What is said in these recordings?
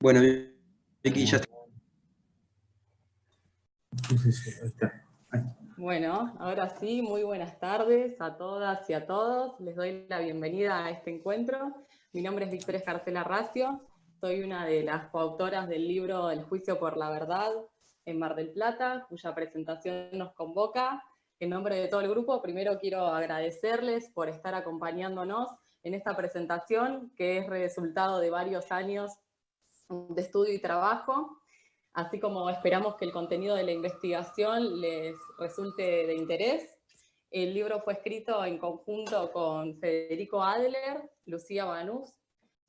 Bueno, Vicky, ya está. Sí, ahí está. Ahí. Bueno, ahora sí, muy buenas tardes a todas y a todos. Les doy la bienvenida a este encuentro. Mi nombre es Victoria Escarcela Racio. Soy una de las coautoras del libro El juicio por la verdad en Mar del Plata, cuya presentación nos convoca. En nombre de todo el grupo, primero quiero agradecerles por estar acompañándonos en esta presentación, que es resultado de varios años de estudio y trabajo. Así como esperamos que el contenido de la investigación les resulte de interés. El libro fue escrito en conjunto con Federico Adler, Lucía Banús,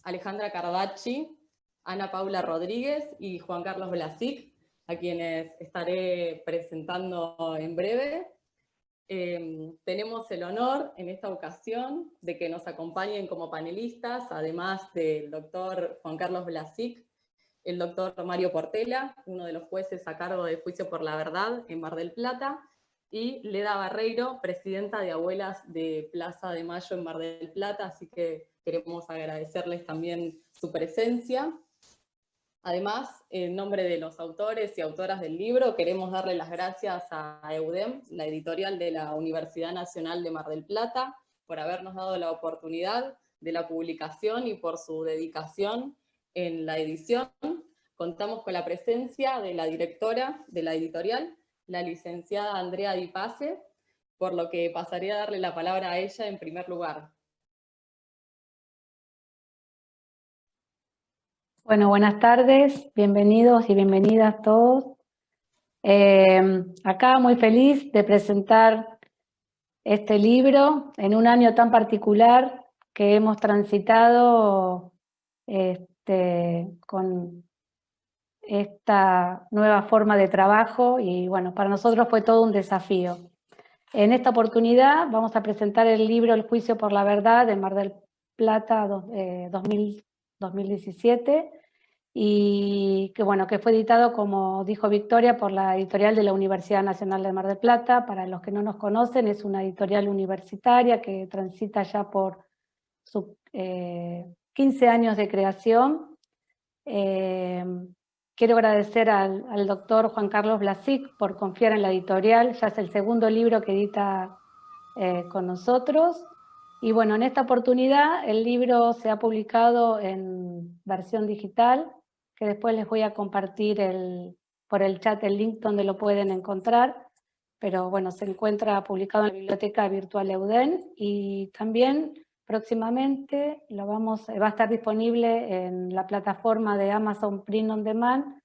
Alejandra Cardacci, Ana Paula Rodríguez y Juan Carlos Blasic, a quienes estaré presentando en breve. Tenemos el honor en esta ocasión de que nos acompañen como panelistas, además del doctor Juan Carlos Blasic, el doctor Mario Portela, uno de los jueces a cargo del juicio por la verdad en Mar del Plata, y Leda Barreiro, presidenta de Abuelas de Plaza de Mayo en Mar del Plata, así que queremos agradecerles también su presencia. Además, en nombre de los autores y autoras del libro, queremos darle las gracias a EUDEM, la editorial de la Universidad Nacional de Mar del Plata, por habernos dado la oportunidad de la publicación y por su dedicación en la edición. Contamos con la presencia de la directora de la editorial, la licenciada Andrea Di Pace, por lo que pasaré a darle la palabra a ella en primer lugar. Bueno, buenas tardes, bienvenidos y bienvenidas todos. Acá muy feliz de presentar este libro en un año tan particular que hemos transitado con esta nueva forma de trabajo y bueno, para nosotros fue todo un desafío. En esta oportunidad vamos a presentar el libro El juicio por la verdad de Mar del Plata 2017 y que bueno, que fue editado, como dijo Victoria, por la editorial de la Universidad Nacional de Mar del Plata. Para los que no nos conocen, es una editorial universitaria que transita ya por sus 15 años de creación. Quiero agradecer al doctor Juan Carlos Blasic por confiar en la editorial. Ya es el segundo libro que edita con nosotros. Y bueno, en esta oportunidad el libro se ha publicado en versión digital, que después les voy a compartir por el chat el link donde lo pueden encontrar. Pero bueno, se encuentra publicado en la Biblioteca Virtual EUDEM y también próximamente va a estar disponible en la plataforma de Amazon Print on Demand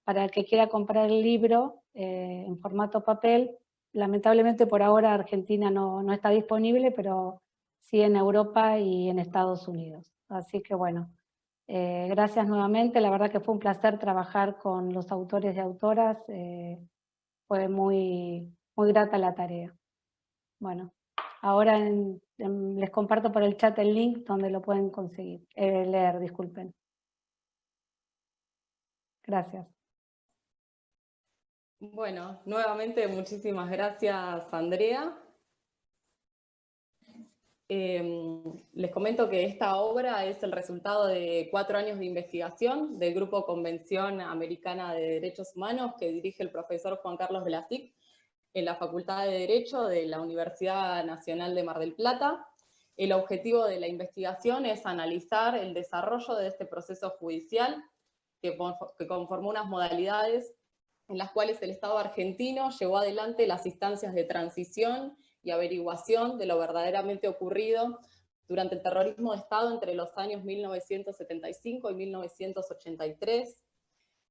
para el que quiera comprar el libro en formato papel. Lamentablemente por ahora Argentina no está disponible, pero sí en Europa y en Estados Unidos. Así que bueno, gracias nuevamente. La verdad que fue un placer trabajar con los autores y autoras. Fue muy grata la tarea. Bueno, ahora les comparto por el chat el link donde lo pueden conseguir, leer, disculpen. Gracias. Bueno, nuevamente muchísimas gracias, Andrea. Les comento que esta obra es el resultado de 4 años de investigación del Grupo Convención Americana de Derechos Humanos que dirige el profesor Juan Carlos Blasic en la Facultad de Derecho de la Universidad Nacional de Mar del Plata. El objetivo de la investigación es analizar el desarrollo de este proceso judicial que conformó unas modalidades en las cuales el Estado argentino llevó adelante las instancias de transición y averiguación de lo verdaderamente ocurrido durante el terrorismo de Estado entre los años 1975 y 1983.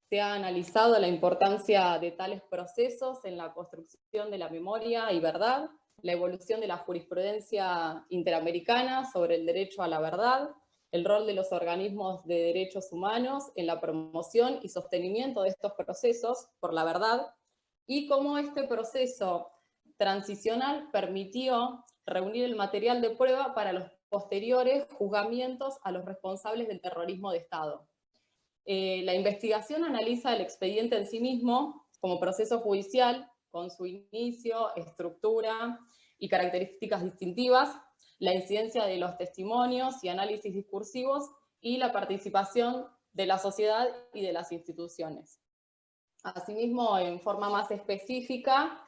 Se ha analizado la importancia de tales procesos en la construcción de la memoria y verdad, la evolución de la jurisprudencia interamericana sobre el derecho a la verdad, el rol de los organismos de derechos humanos en la promoción y sostenimiento de estos procesos por la verdad, y cómo este proceso transicional permitió reunir el material de prueba para los posteriores juzgamientos a los responsables del terrorismo de Estado. La investigación analiza el expediente en sí mismo como proceso judicial, con su inicio, estructura y características distintivas, la incidencia de los testimonios y análisis discursivos y la participación de la sociedad y de las instituciones. Asimismo, en forma más específica,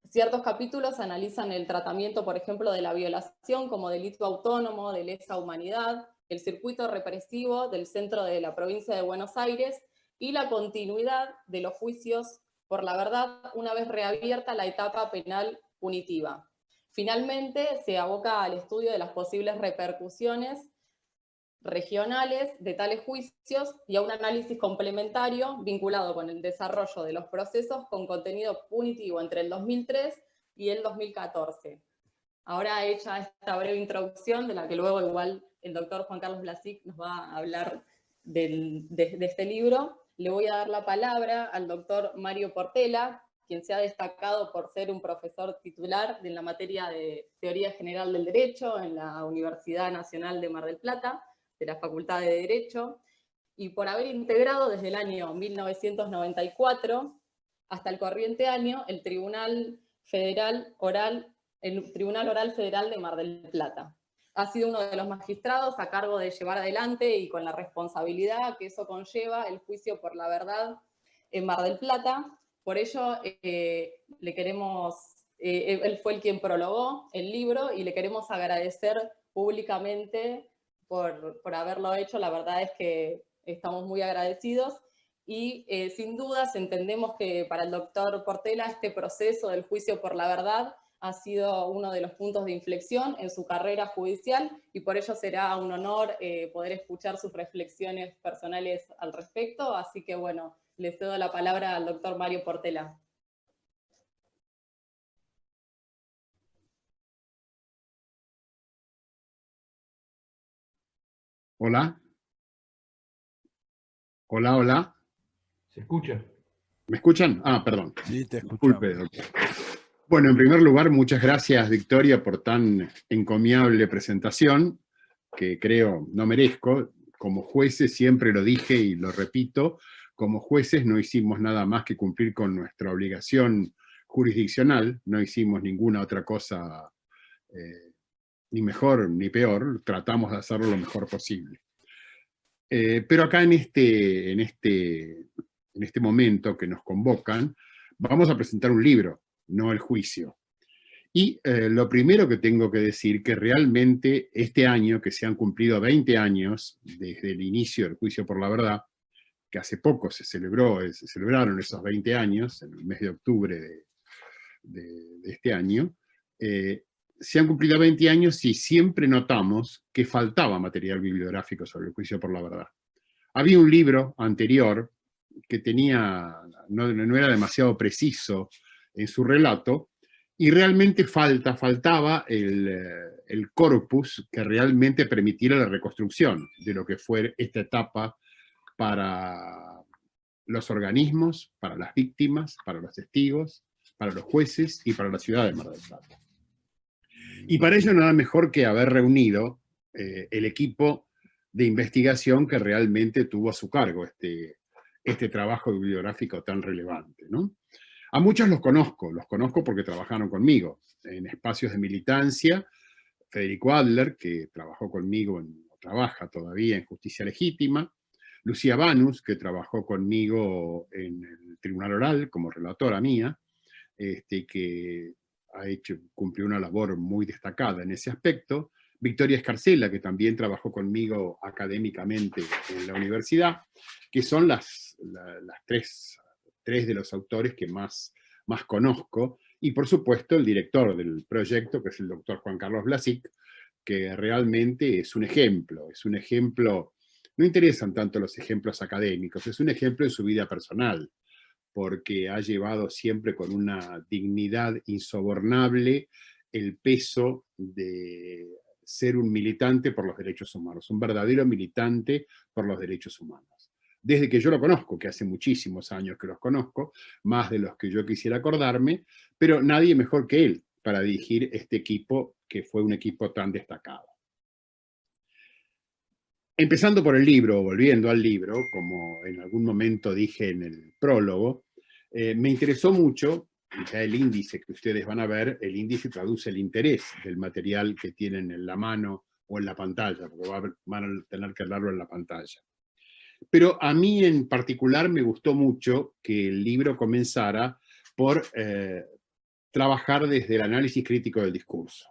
ciertos capítulos analizan el tratamiento, por ejemplo, de la violación como delito autónomo de lesa humanidad, el circuito represivo del centro de la provincia de Buenos Aires y la continuidad de los juicios por la verdad una vez reabierta la etapa penal punitiva. Finalmente, se aboca al estudio de las posibles repercusiones regionales de tales juicios y a un análisis complementario vinculado con el desarrollo de los procesos con contenido punitivo entre el 2003 y el 2014. Ahora, hecha esta breve introducción, de la que luego igual el doctor Juan Carlos Blasic nos va a hablar de este libro, le voy a dar la palabra al doctor Mario Portela, quien se ha destacado por ser un profesor titular de la materia de Teoría General del Derecho en la Universidad Nacional de Mar del Plata, de la Facultad de Derecho, y por haber integrado desde el año 1994 hasta el corriente año el Tribunal Oral Federal de Mar del Plata. Ha sido uno de los magistrados a cargo de llevar adelante y con la responsabilidad que eso conlleva el juicio por la verdad en Mar del Plata. Por ello, él fue el quien prologó el libro y le queremos agradecer públicamente por haberlo hecho. La verdad es que estamos muy agradecidos y sin dudas entendemos que para el doctor Portela este proceso del juicio por la verdad ha sido uno de los puntos de inflexión en su carrera judicial y por ello será un honor poder escuchar sus reflexiones personales al respecto. Así que bueno, le cedo la palabra al doctor Mario Portela. Hola. Hola, hola. ¿Se escucha? ¿Me escuchan? Ah, perdón. Sí, te escuchamos. Disculpe, doctor. Bueno, en primer lugar, muchas gracias, Victoria, por tan encomiable presentación, que creo no merezco. Como jueces, siempre lo dije y lo repito, como jueces no hicimos nada más que cumplir con nuestra obligación jurisdiccional, no hicimos ninguna otra cosa, ni mejor ni peor, tratamos de hacerlo lo mejor posible. Pero acá en este momento que nos convocan, vamos a presentar un libro, no el juicio. Y lo primero que tengo que decir que realmente este año, que se han cumplido 20 años desde el inicio del juicio por la verdad, que hace poco se celebraron esos 20 años, en el mes de octubre de este año, se han cumplido 20 años y siempre notamos que faltaba material bibliográfico sobre el juicio por la verdad. Había un libro anterior que no era demasiado preciso en su relato, y realmente faltaba el corpus que realmente permitiera la reconstrucción de lo que fue esta etapa para los organismos, para las víctimas, para los testigos, para los jueces y para la ciudad de Mar del Plata. Y para ello nada mejor que haber reunido el equipo de investigación que realmente tuvo a su cargo este trabajo bibliográfico tan relevante, ¿no? A muchos los conozco porque trabajaron conmigo en espacios de militancia. Federico Adler, que trabajó conmigo, trabaja todavía en Justicia Legítima. Lucía Banus, que trabajó conmigo en el Tribunal Oral como relatora mía, que cumplió una labor muy destacada en ese aspecto. Victoria Escarcela, que también trabajó conmigo académicamente en la universidad, que son las tres de los autores que más conozco, y por supuesto el director del proyecto, que es el doctor Juan Carlos Blasic, que realmente es un ejemplo, no interesan tanto los ejemplos académicos, es un ejemplo de su vida personal, porque ha llevado siempre con una dignidad insobornable el peso de ser un militante por los derechos humanos, un verdadero militante por los derechos humanos. Desde que yo lo conozco, que hace muchísimos años que los conozco, más de los que yo quisiera acordarme, pero nadie mejor que él para dirigir este equipo, que fue un equipo tan destacado. Empezando por el libro, volviendo al libro, como en algún momento dije en el prólogo, me interesó mucho, ya el índice que ustedes van a ver, el índice traduce el interés del material que tienen en la mano o en la pantalla, porque van a tener que leerlo en la pantalla. Pero a mí en particular me gustó mucho que el libro comenzara por trabajar desde el análisis crítico del discurso.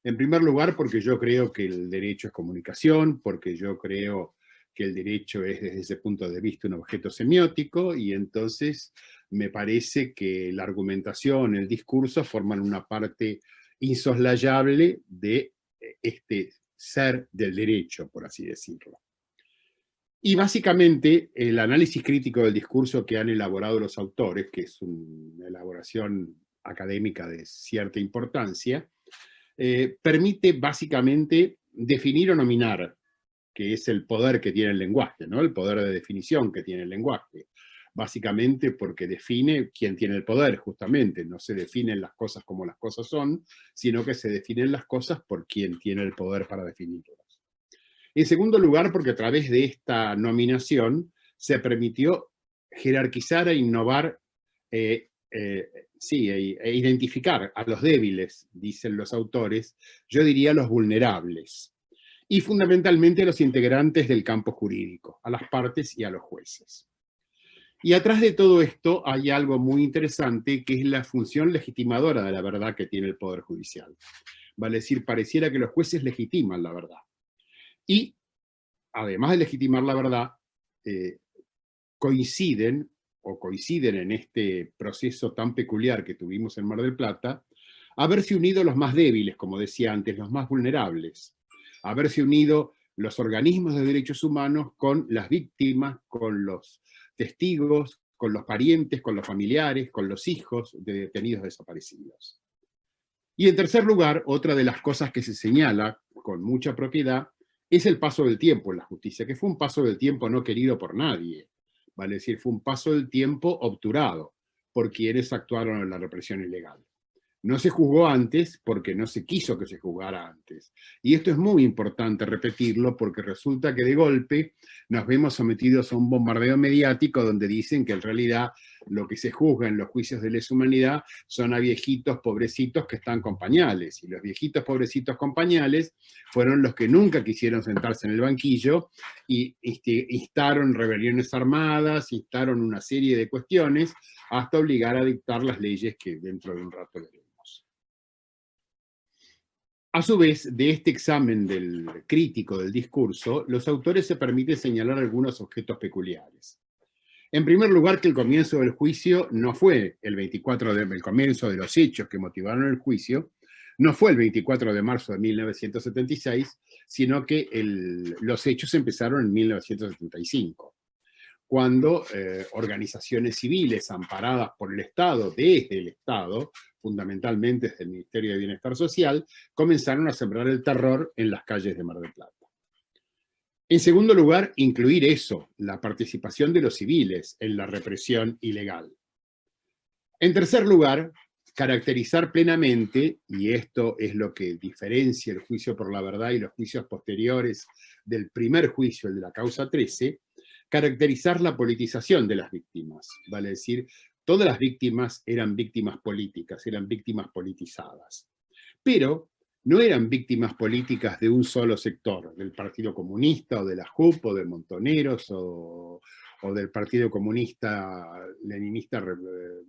En primer lugar, porque yo creo que el derecho es comunicación, porque yo creo que el derecho es desde ese punto de vista un objeto semiótico, y entonces me parece que la argumentación, el discurso forman una parte insoslayable de este ser del derecho, por así decirlo. Y básicamente el análisis crítico del discurso que han elaborado los autores, que es una elaboración académica de cierta importancia, permite básicamente definir o nominar, que es el poder que tiene el lenguaje, ¿no? El poder de definición que tiene el lenguaje. Básicamente porque define quién tiene el poder, justamente. No se definen las cosas como las cosas son, sino que se definen las cosas por quien tiene el poder para definirlas. En segundo lugar, porque a través de esta nominación se permitió jerarquizar e innovar, e identificar a los débiles, dicen los autores, yo diría los vulnerables, y fundamentalmente a los integrantes del campo jurídico, a las partes y a los jueces. Y atrás de todo esto hay algo muy interesante, que es la función legitimadora de la verdad que tiene el Poder Judicial. Vale decir, pareciera que los jueces legitiman la verdad. Y, además de legitimar la verdad, coinciden en este proceso tan peculiar que tuvimos en Mar del Plata, haberse unido los más débiles, como decía antes, los más vulnerables, haberse unido los organismos de derechos humanos con las víctimas, con los testigos, con los parientes, con los familiares, con los hijos de detenidos desaparecidos. Y en tercer lugar, otra de las cosas que se señala con mucha propiedad es el paso del tiempo en la justicia, que fue un paso del tiempo no querido por nadie. Vale decir, fue un paso del tiempo obturado por quienes actuaron en la represión ilegal. No se juzgó antes porque no se quiso que se juzgara antes. Y esto es muy importante repetirlo porque resulta que de golpe nos vemos sometidos a un bombardeo mediático donde dicen que en realidad lo que se juzga en los juicios de lesa humanidad son a viejitos pobrecitos que están con pañales. Y los viejitos pobrecitos con pañales fueron los que nunca quisieron sentarse en el banquillo y instaron rebeliones armadas, instaron una serie de cuestiones hasta obligar a dictar las leyes que dentro de un rato veremos. A su vez, de este examen del crítico del discurso, los autores se permiten señalar algunos objetos peculiares. En primer lugar, que el comienzo del juicio no fue el comienzo de los hechos que motivaron el juicio, no fue el 24 de marzo de 1976, sino que los hechos empezaron en 1975. Cuando organizaciones civiles amparadas por el Estado, desde el Estado, fundamentalmente desde el Ministerio de Bienestar Social, comenzaron a sembrar el terror en las calles de Mar del Plata. En segundo lugar, incluir eso, la participación de los civiles en la represión ilegal. En tercer lugar, caracterizar plenamente, y esto es lo que diferencia el juicio por la verdad y los juicios posteriores del primer juicio, el de la causa 13, caracterizar la politización de las víctimas, vale decir, todas las víctimas eran víctimas políticas, eran víctimas politizadas. Pero no eran víctimas políticas de un solo sector, del Partido Comunista, o de la JUP, o de Montoneros, o del Partido Comunista Leninista,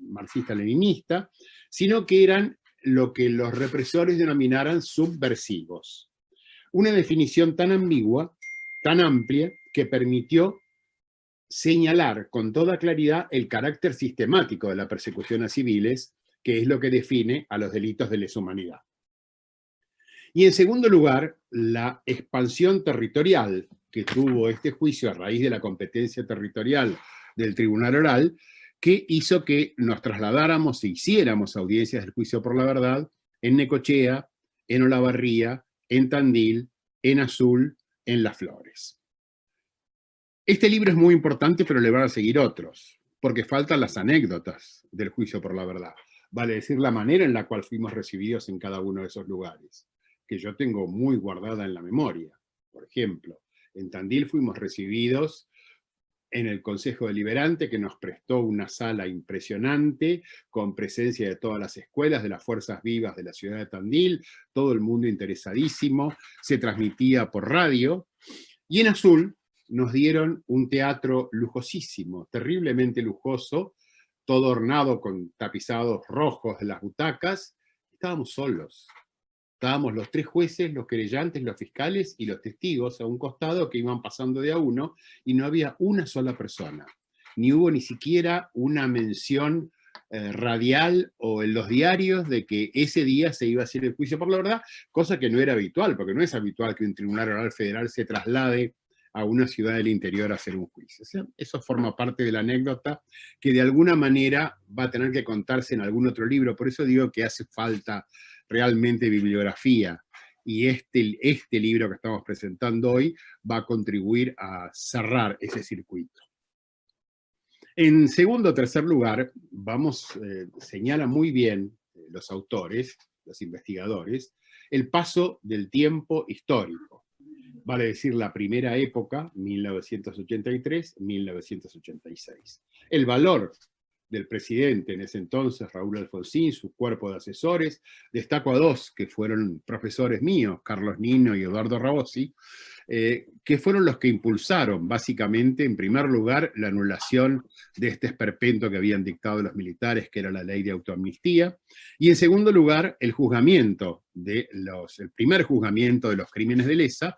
Marxista-Leninista, sino que eran lo que los represores denominaran subversivos. Una definición tan ambigua, tan amplia, que permitió señalar con toda claridad el carácter sistemático de la persecución a civiles, que es lo que define a los delitos de lesa humanidad. Y en segundo lugar, la expansión territorial que tuvo este juicio a raíz de la competencia territorial del Tribunal Oral, que hizo que nos trasladáramos e hiciéramos audiencias del juicio por la verdad en Necochea, en Olavarría, en Tandil, en Azul, en Las Flores. Este libro es muy importante, pero le van a seguir otros, porque faltan las anécdotas del juicio por la verdad. Vale decir, la manera en la cual fuimos recibidos en cada uno de esos lugares, que yo tengo muy guardada en la memoria. Por ejemplo, en Tandil fuimos recibidos en el Consejo Deliberante, que nos prestó una sala impresionante, con presencia de todas las escuelas, de las fuerzas vivas de la ciudad de Tandil, todo el mundo interesadísimo, se transmitía por radio, y en azul nos dieron un teatro lujosísimo, terriblemente lujoso, todo ornado con tapizados rojos de las butacas. Estábamos solos. Estábamos los 3 jueces, los querellantes, los fiscales y los testigos a un costado que iban pasando de a uno, y no había una sola persona. Ni hubo ni siquiera una mención radial o en los diarios de que ese día se iba a hacer el juicio por la verdad, cosa que no era habitual, porque no es habitual que un tribunal oral federal se traslade a una ciudad del interior a hacer un juicio. O sea, eso forma parte de la anécdota que de alguna manera va a tener que contarse en algún otro libro. Por eso digo que hace falta realmente bibliografía, y este libro que estamos presentando hoy va a contribuir a cerrar ese circuito. En segundo o tercer lugar, señala muy bien los autores, los investigadores, el paso del tiempo histórico. Vale decir, la primera época, 1983-1986. El valor del presidente en ese entonces, Raúl Alfonsín, su cuerpo de asesores. Destaco a 2 que fueron profesores míos, Carlos Nino y Eduardo Rabossi, que fueron los que impulsaron, básicamente, en primer lugar, la anulación de este esperpento que habían dictado los militares, que era la ley de autoamnistía, y en segundo lugar, el primer juzgamiento de los crímenes de lesa,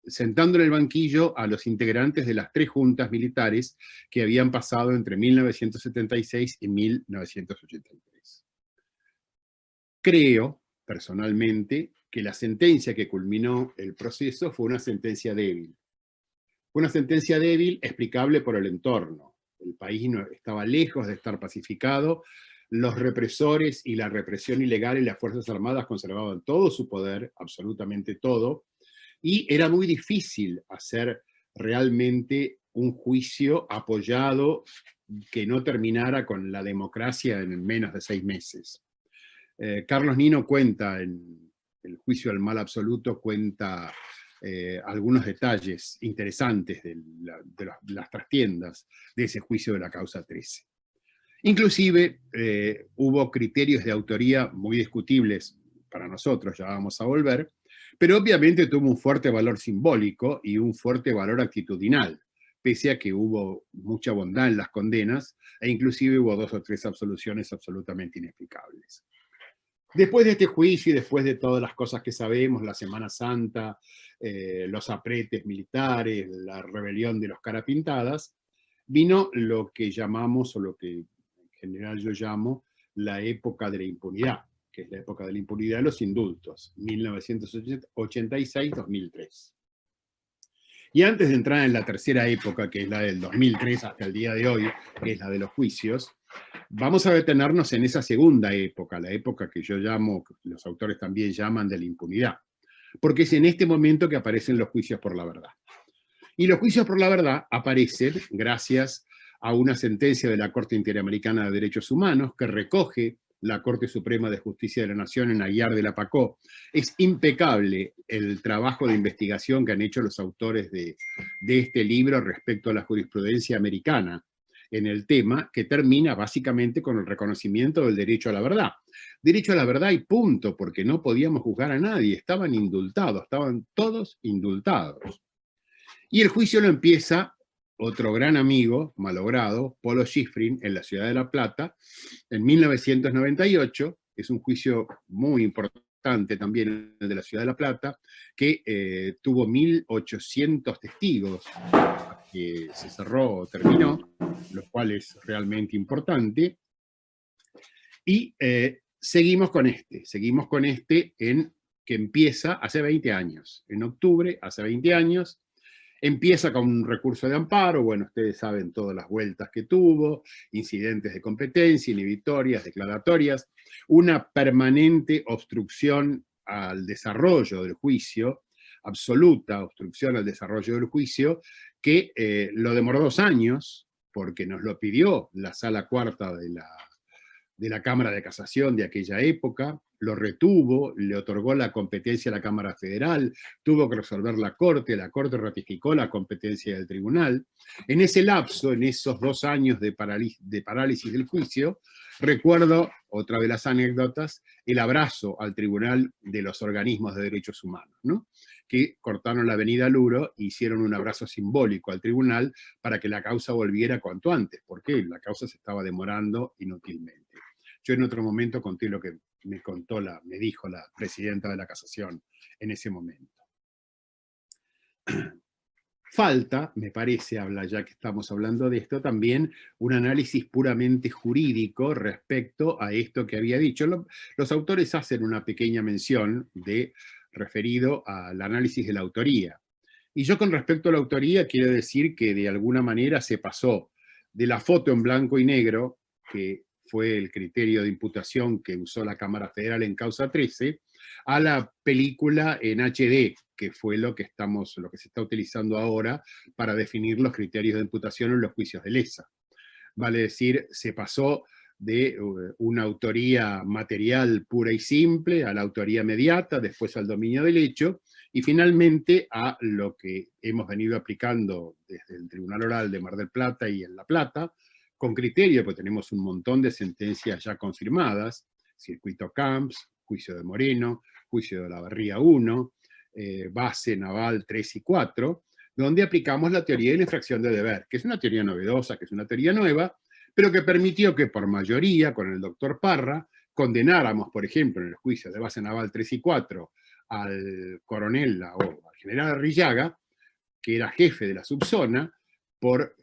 sentando en el banquillo a los integrantes de las 3 juntas militares que habían pasado entre 1976 y 1983. Creo, personalmente, que la sentencia que culminó el proceso fue una sentencia débil. Fue una sentencia débil explicable por el entorno. El país estaba lejos de estar pacificado, los represores y la represión ilegal y las Fuerzas Armadas conservaban todo su poder, absolutamente todo, y era muy difícil hacer realmente un juicio apoyado que no terminara con la democracia en menos de 6 meses. Carlos Nino cuenta, en el juicio del mal absoluto, cuenta algunos detalles interesantes de las trastiendas de ese juicio de la causa 13. Inclusive hubo criterios de autoría muy discutibles para nosotros, ya vamos a volver, pero obviamente tuvo un fuerte valor simbólico y un fuerte valor actitudinal, pese a que hubo mucha bondad en las condenas, e inclusive hubo 2 o 3 absoluciones absolutamente inexplicables. Después de este juicio y después de todas las cosas que sabemos, la Semana Santa, los apretes militares, la rebelión de los carapintadas, vino lo que llamamos, o lo que en general yo llamo, la época de la impunidad, que es la época de la impunidad de los indultos, 1986-2003. Y antes de entrar en la tercera época, que es la del 2003 hasta el día de hoy, que es la de los juicios, vamos a detenernos en esa segunda época, la época que yo llamo, que los autores también llaman de la impunidad, porque es en este momento que aparecen los juicios por la verdad. Y los juicios por la verdad aparecen gracias a una sentencia de la Corte Interamericana de Derechos Humanos que recoge la Corte Suprema de Justicia de la Nación en Aguiar de la Pacó. Es impecable el trabajo de investigación que han hecho los autores de este libro respecto a la jurisprudencia americana en el tema, que termina básicamente con el reconocimiento del derecho a la verdad. Derecho a la verdad y punto, porque no podíamos juzgar a nadie, estaban indultados, estaban todos indultados. Y el juicio lo empieza otro gran amigo, malogrado, Polo Schifrin, en la ciudad de La Plata, en 1998, es un juicio muy importante también el de la ciudad de La Plata, que tuvo 1.800 testigos, que se cerró, terminó, lo cual es realmente importante, y seguimos con este que empieza hace 20 años, en octubre, hace 20 años, empieza con un recurso de amparo, bueno, ustedes saben todas las vueltas que tuvo, incidentes de competencia, inhibitorias, declaratorias, una permanente obstrucción al desarrollo del juicio, absoluta obstrucción al desarrollo del juicio, que lo demoró 2 años, porque nos lo pidió la Sala Cuarta de la Cámara de Casación de aquella época, lo retuvo, le otorgó la competencia a la Cámara Federal, tuvo que resolver la Corte ratificó la competencia del tribunal. En ese lapso, en esos 2 años de parálisis del juicio, recuerdo, otra de las anécdotas, el abrazo al tribunal de los organismos de derechos humanos, ¿no? Que cortaron la avenida Luro e hicieron un abrazo simbólico al tribunal para que la causa volviera cuanto antes, porque la causa se estaba demorando inútilmente. Yo en otro momento conté lo que me dijo la presidenta de la Casación en ese momento. Falta, me parece, ya que estamos hablando de esto, también un análisis puramente jurídico respecto a esto que había dicho. Los autores hacen una pequeña mención referido al análisis de la autoría. Y yo con respecto a la autoría quiero decir que de alguna manera se pasó de la foto en blanco y negro, que fue el criterio de imputación que usó la Cámara Federal en causa 13, a la película en HD, que fue lo que se está utilizando ahora para definir los criterios de imputación en los juicios de lesa. Vale decir, se pasó de una autoría material pura y simple a la autoría mediata, después al dominio del hecho, y finalmente a lo que hemos venido aplicando desde el Tribunal Oral de Mar del Plata y en La Plata, con criterio, porque tenemos un montón de sentencias ya confirmadas, Circuito Camps, Juicio de Moreno, Juicio de la Barría 1, Base Naval 3 y 4, donde aplicamos la teoría de la infracción de deber, que es una teoría novedosa, que es una teoría nueva, pero que permitió que por mayoría, con el doctor Parra, condenáramos, por ejemplo, en el juicio de Base Naval 3 y 4, al coronel o al general Arrillaga, que era jefe de la subzona, por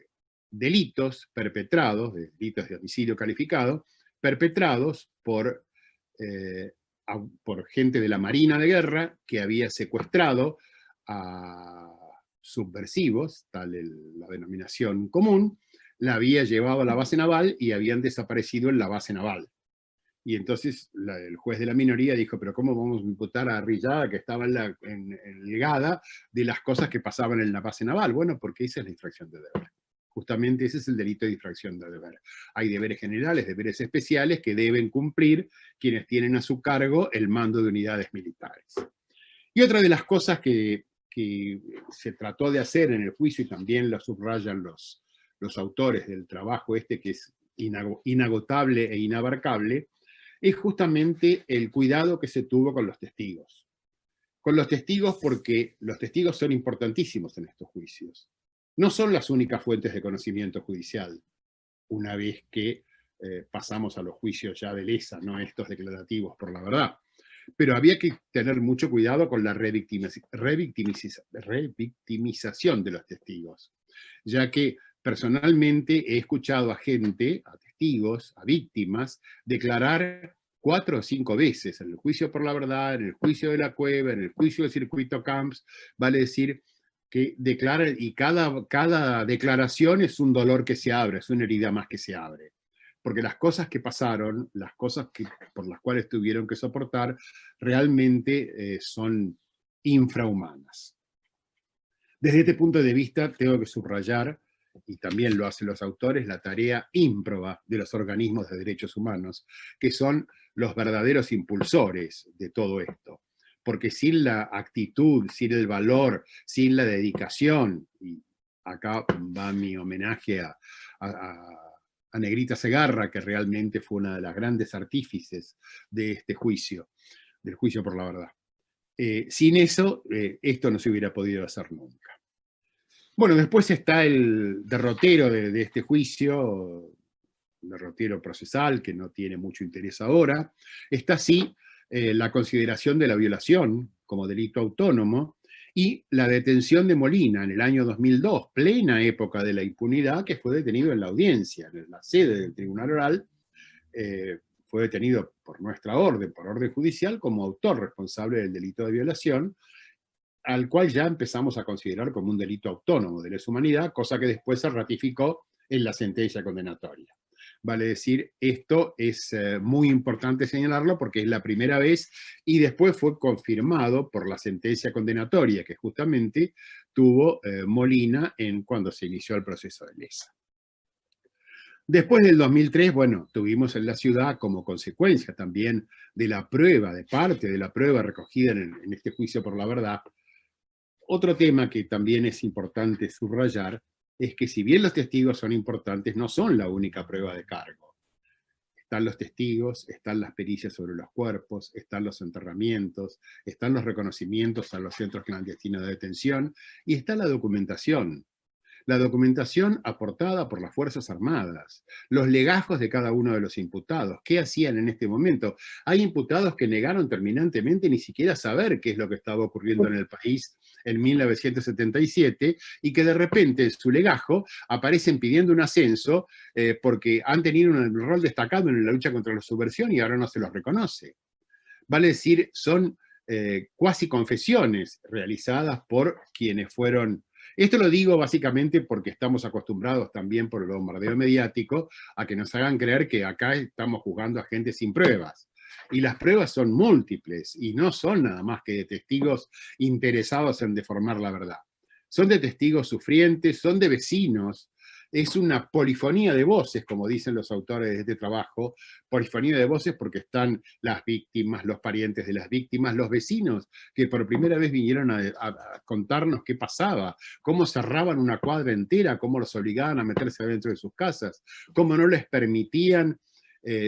delitos perpetrados, delitos de homicidio calificado, perpetrados por gente de la Marina de Guerra que había secuestrado a subversivos, tal la denominación común, la había llevado a la base naval y habían desaparecido en la base naval. Y entonces el juez de la minoría dijo, pero ¿cómo vamos a imputar a Arrillaga que estaba ligada de las cosas que pasaban en la base naval? Bueno, porque esa es la infracción de deber. Justamente ese es el delito de infracción de deber. Hay deberes generales, deberes especiales que deben cumplir quienes tienen a su cargo el mando de unidades militares. Y otra de las cosas que se trató de hacer en el juicio, y también lo subrayan los autores del trabajo que es inagotable e inabarcable, es justamente el cuidado que se tuvo con los testigos. Con los testigos porque los testigos son importantísimos en estos juicios. No son las únicas fuentes de conocimiento judicial, una vez que pasamos a los juicios ya de lesa, no estos declarativos por la verdad. Pero había que tener mucho cuidado con la revictimización de los testigos, ya que personalmente he escuchado a gente, a testigos, a víctimas, declarar 4 o 5 veces en el juicio por la verdad, en el juicio de la Cueva, en el juicio del Circuito Camps, vale decir que declaran, y cada declaración es un dolor que se abre, es una herida más que se abre. Porque las cosas que pasaron, las cosas por las cuales tuvieron que soportar, realmente son infrahumanas. Desde este punto de vista tengo que subrayar, y también lo hacen los autores, la tarea ímproba de los organismos de derechos humanos, que son los verdaderos impulsores de todo esto. Porque sin la actitud, sin el valor, sin la dedicación, y acá va mi homenaje a Negrita Segarra, que realmente fue una de las grandes artífices de este juicio, del juicio por la verdad. Sin eso, esto no se hubiera podido hacer nunca. Bueno, después está el derrotero de este juicio, un derrotero procesal que no tiene mucho interés ahora. Está sí la consideración de la violación como delito autónomo y la detención de Molina en el año 2002, plena época de la impunidad, que fue detenido en la audiencia, en la sede del Tribunal Oral. Fue detenido por nuestra orden, por orden judicial, como autor responsable del delito de violación, al cual ya empezamos a considerar como un delito autónomo de lesa humanidad, cosa que después se ratificó en la sentencia condenatoria. Vale decir, esto es muy importante señalarlo porque es la primera vez y después fue confirmado por la sentencia condenatoria que justamente tuvo Molina cuando se inició el proceso de lesa. Después del 2003, bueno, tuvimos en la ciudad, como consecuencia también de la prueba, de parte de la prueba recogida en este juicio por la verdad, otro tema que también es importante subrayar es que si bien los testigos son importantes, no son la única prueba de cargo. Están los testigos, están las pericias sobre los cuerpos, están los enterramientos, están los reconocimientos a los centros clandestinos de detención y está la documentación. La documentación aportada por las Fuerzas Armadas, los legajos de cada uno de los imputados, qué hacían en este momento. Hay imputados que negaron terminantemente ni siquiera saber qué es lo que estaba ocurriendo en el país en 1977 y que de repente en su legajo aparecen pidiendo un ascenso porque han tenido un rol destacado en la lucha contra la subversión y ahora no se los reconoce. Vale decir, son cuasi confesiones realizadas por quienes fueron. Esto lo digo básicamente porque estamos acostumbrados también por el bombardeo mediático a que nos hagan creer que acá estamos juzgando a gente sin pruebas. Y las pruebas son múltiples y no son nada más que de testigos interesados en deformar la verdad. Son de testigos sufrientes, son de vecinos. Es una polifonía de voces, como dicen los autores de este trabajo, polifonía de voces porque están las víctimas, los parientes de las víctimas, los vecinos que por primera vez vinieron a contarnos qué pasaba, cómo cerraban una cuadra entera, cómo los obligaban a meterse adentro de sus casas, cómo no les permitían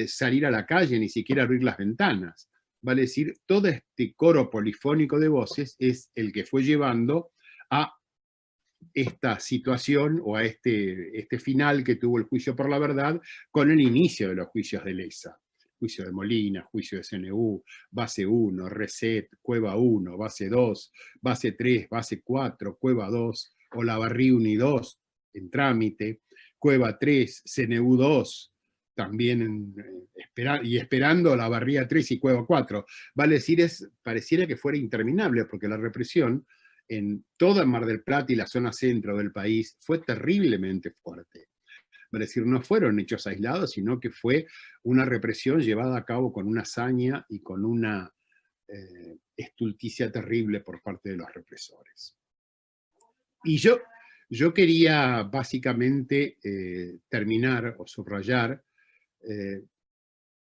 salir a la calle, ni siquiera abrir las ventanas. Vale decir, todo este coro polifónico de voces es el que fue llevando a esta situación o a este final que tuvo el juicio por la verdad con el inicio de los juicios de Lesa. Juicio de Molina, juicio de CNU, base 1, Reset, Cueva 1, base 2, base 3, base 4, Cueva 2, Olavarría 1 y 2 en trámite, Cueva 3, CNU 2, también esperando Olavarría 3 y Cueva 4. Vale decir, pareciera que fuera interminable porque la represión en toda Mar del Plata y la zona centro del país fue terriblemente fuerte. Es decir, no fueron hechos aislados, sino que fue una represión llevada a cabo con una hazaña y con una estulticia terrible por parte de los represores. Y yo quería básicamente terminar o subrayar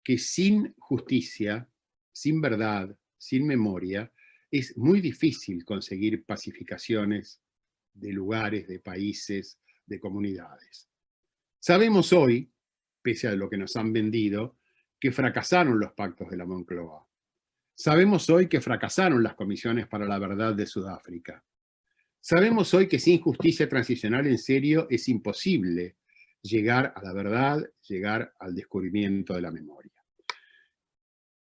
que sin justicia, sin verdad, sin memoria, es muy difícil conseguir pacificaciones de lugares, de países, de comunidades. Sabemos hoy, pese a lo que nos han vendido, que fracasaron los pactos de la Moncloa. Sabemos hoy que fracasaron las comisiones para la verdad de Sudáfrica. Sabemos hoy que sin justicia transicional en serio es imposible llegar a la verdad, llegar al descubrimiento de la memoria.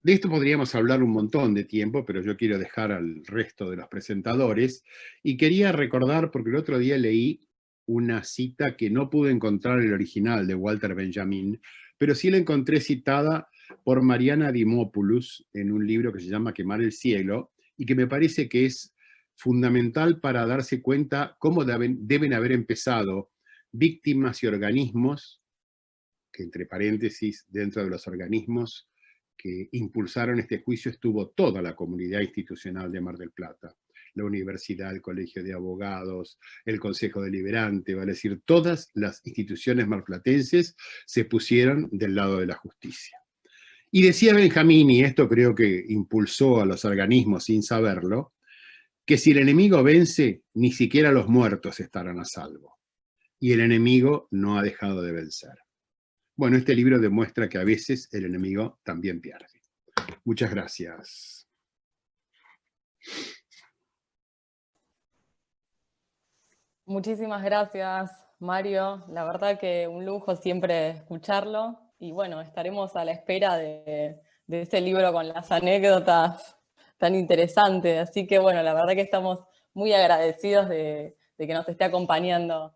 De esto podríamos hablar un montón de tiempo, pero yo quiero dejar al resto de los presentadores y quería recordar, porque el otro día leí una cita que no pude encontrar el original de Walter Benjamin, pero sí la encontré citada por Mariana Dimopoulos en un libro que se llama Quemar el cielo y que me parece que es fundamental para darse cuenta cómo deben haber empezado víctimas y organismos, que entre paréntesis, dentro de los organismos que impulsaron este juicio estuvo toda la comunidad institucional de Mar del Plata, la universidad, el colegio de abogados, el consejo deliberante, vale decir, todas las instituciones marplatenses se pusieron del lado de la justicia. Y decía Benjamín, y esto creo que impulsó a los organismos sin saberlo, que si el enemigo vence, ni siquiera los muertos estarán a salvo. Y el enemigo no ha dejado de vencer. Bueno, este libro demuestra que a veces el enemigo también pierde. Muchas gracias. Muchísimas gracias, Mario. La verdad que un lujo siempre escucharlo. Y bueno, estaremos a la espera de ese libro con las anécdotas tan interesantes. Así que bueno, la verdad que estamos muy agradecidos de que nos esté acompañando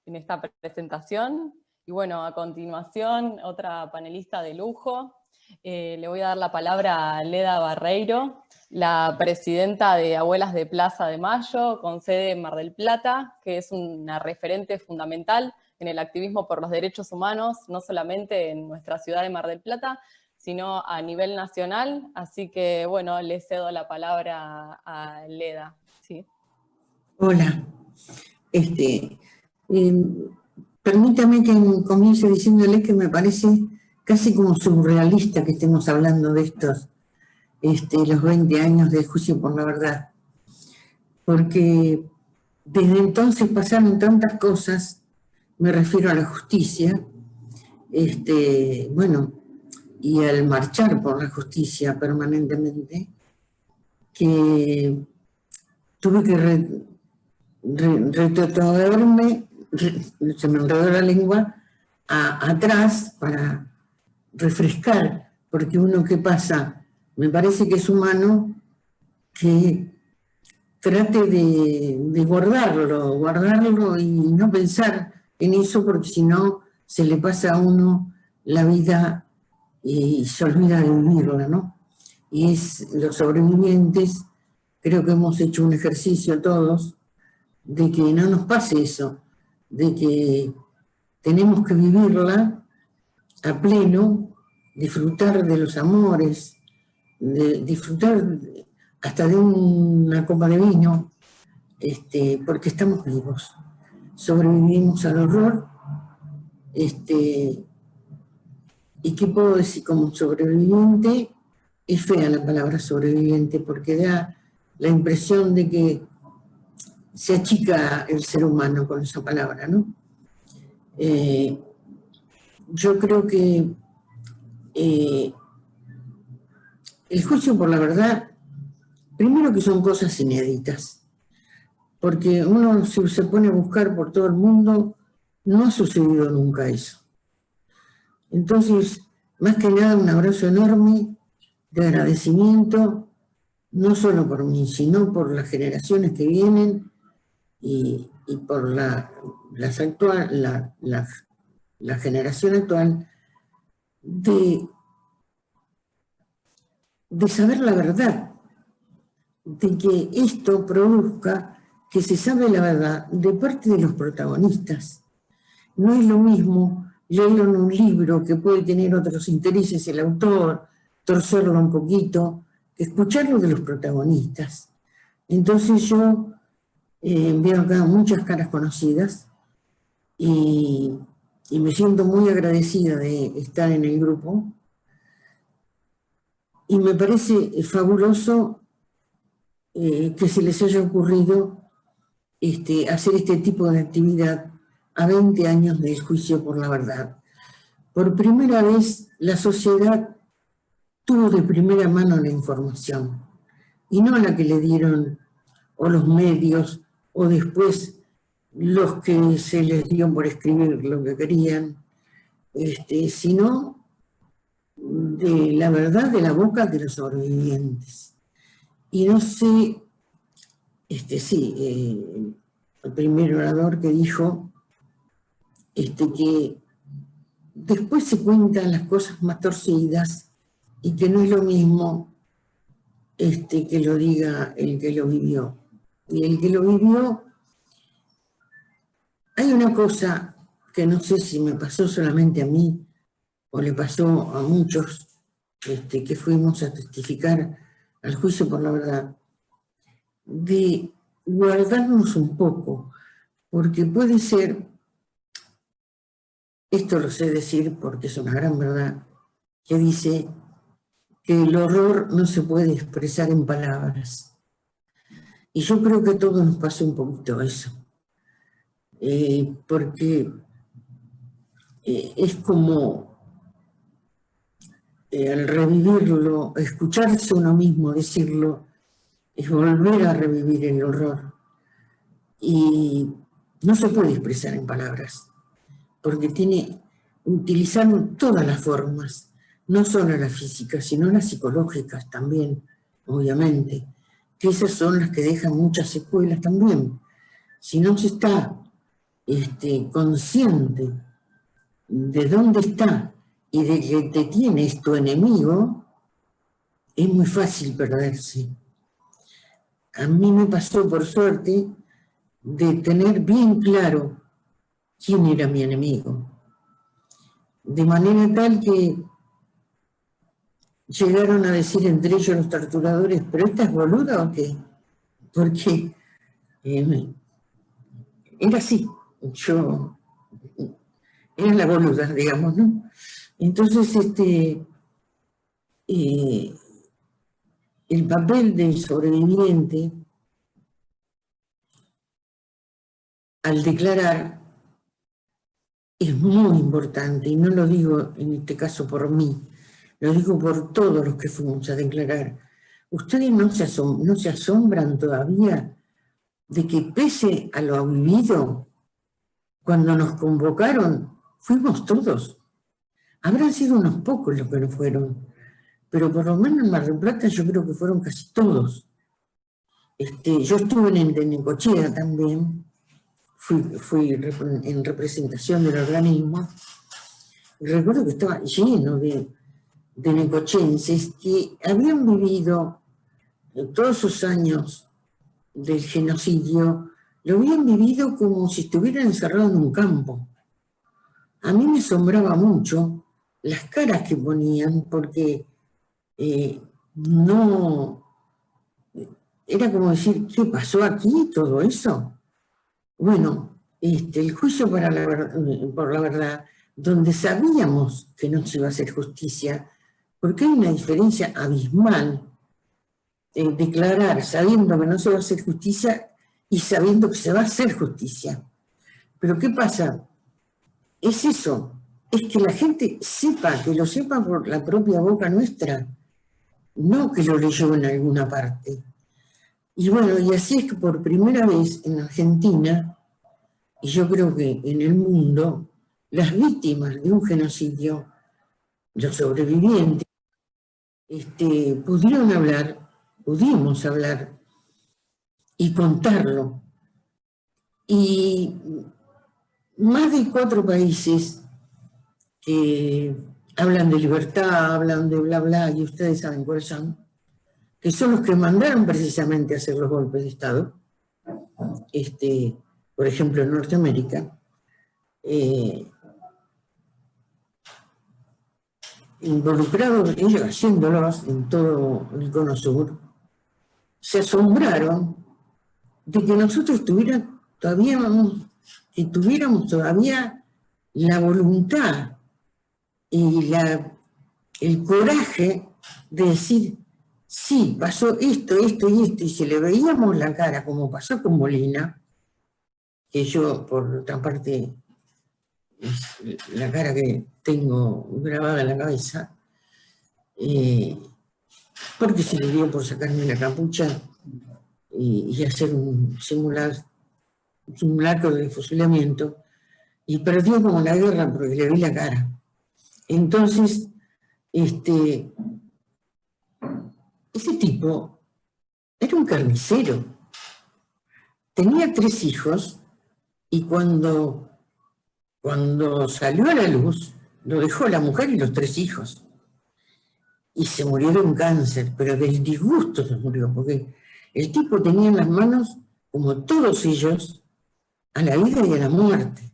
en esta presentación. Y bueno, a continuación, otra panelista de lujo. Le voy a dar la palabra a Leda Barreiro, la presidenta de Abuelas de Plaza de Mayo, con sede en Mar del Plata, que es una referente fundamental en el activismo por los derechos humanos, no solamente en nuestra ciudad de Mar del Plata, sino a nivel nacional. Así que, bueno, le cedo la palabra a Leda. ¿Sí? Hola. permítame que comience diciéndole que me parece casi como surrealista que estemos hablando de estos, los 20 años del juicio por la verdad. Porque desde entonces pasaron tantas cosas, me refiero a la justicia, bueno, y al marchar por la justicia permanentemente, que tuve que retrotraerme, se me enredó la lengua, atrás para refrescar, porque uno que pasa, me parece que es humano que trate de guardarlo y no pensar en eso, porque si no se le pasa a uno la vida y se olvida de vivirla, ¿no? Y los sobrevivientes, creo que hemos hecho un ejercicio todos de que no nos pase eso, de que tenemos que vivirla a pleno, disfrutar de los amores, de disfrutar hasta de una copa de vino, porque estamos vivos, sobrevivimos al horror, y qué puedo decir como sobreviviente. Es fea la palabra sobreviviente porque da la impresión de que se achica el ser humano con esa palabra, ¿no? Yo creo que el juicio por la verdad, primero que son cosas inéditas, porque uno se pone a buscar por todo el mundo, no ha sucedido nunca eso. Entonces, más que nada, un abrazo enorme de agradecimiento, no solo por mí, sino por las generaciones que vienen y por la generación actual, de saber la verdad, de que esto produzca que se sabe la verdad de parte de los protagonistas. No es lo mismo leerlo en un libro que puede tener otros intereses el autor, torcerlo un poquito, que escucharlo de los protagonistas. Entonces yo veo acá muchas caras conocidas y me siento muy agradecida de estar en el grupo. Y me parece fabuloso que se les haya ocurrido hacer este tipo de actividad a 20 años del juicio por la verdad. Por primera vez la sociedad tuvo de primera mano la información, y no la que le dieron o los medios o después los que se les dio por escribir lo que querían, sino de la verdad de la boca de los sobrevivientes. Y no sé, el primer orador que dijo que después se cuentan las cosas más torcidas y que no es lo mismo que lo diga el que lo vivió. Y el que lo vivió, hay una cosa que no sé si me pasó solamente a mí o le pasó a muchos que fuimos a testificar al juicio por la verdad, de guardarnos un poco, porque puede ser, esto lo sé decir porque es una gran verdad, que dice que el horror no se puede expresar en palabras. Y yo creo que a todos nos pasó un poquito eso, porque es como al revivirlo, escucharse uno mismo, decirlo, es volver a revivir el horror. Y no se puede expresar en palabras, porque utilizar todas las formas, no solo las físicas, sino las psicológicas también, obviamente, que esas son las que dejan muchas secuelas también. Si no se está consciente de dónde está y de que te tienes tu enemigo, es muy fácil perderse. A mí me pasó, por suerte, de tener bien claro quién era mi enemigo. De manera tal que llegaron a decir entre ellos los torturadores, ¿pero esta es boluda o qué? Porque era así. Yo era la boluda, digamos, ¿no? Entonces, el papel del sobreviviente al declarar es muy importante, y no lo digo en este caso por mí, lo digo por todos los que fuimos a declarar. ¿Ustedes no se asombran todavía de que pese a lo vivido, cuando nos convocaron, fuimos todos? Habrán sido unos pocos los que no fueron, pero por lo menos en Mar del Plata yo creo que fueron casi todos. Yo estuve en Necochea también, fui en representación del organismo, y recuerdo que estaba lleno de necochenses que habían vivido todos esos años del genocidio, lo habían vivido como si estuvieran encerrados en un campo. A mí me asombraba mucho las caras que ponían, porque no... Era como decir, ¿qué pasó aquí todo eso? Bueno, el juicio por la verdad, donde sabíamos que no se iba a hacer justicia, porque hay una diferencia abismal en declarar sabiendo que no se va a hacer justicia y sabiendo que se va a hacer justicia. Pero ¿qué pasa? Es eso, es que la gente sepa, que lo sepa por la propia boca nuestra, no que lo leyó en alguna parte. Y bueno, y así es que por primera vez en Argentina, y yo creo que en el mundo, las víctimas de un genocidio, los sobrevivientes, pudimos hablar y contarlo. Y más de 4 países que hablan de libertad, hablan de bla bla, y ustedes saben cuáles son, que son los que mandaron precisamente a hacer los golpes de Estado, por ejemplo en Norteamérica, involucrados, ellos haciéndolos en todo el Cono Sur, se asombraron de que nosotros tuviéramos todavía la voluntad y el coraje de decir, sí, pasó esto, esto y esto, y si le veíamos la cara, como pasó con Molina, que yo, por otra parte, es la cara que tengo grabada en la cabeza, porque se le dio por sacarme la capucha y hacer un simulacro de fusilamiento, y perdió como la guerra porque le vi la cara. Entonces, ese tipo era un carnicero. Tenía 3 hijos y cuando salió a la luz, lo dejó la mujer y los 3 hijos. Y se murió de un cáncer, pero del disgusto se murió, porque el tipo tenía en las manos, como todos ellos, a la vida y a la muerte.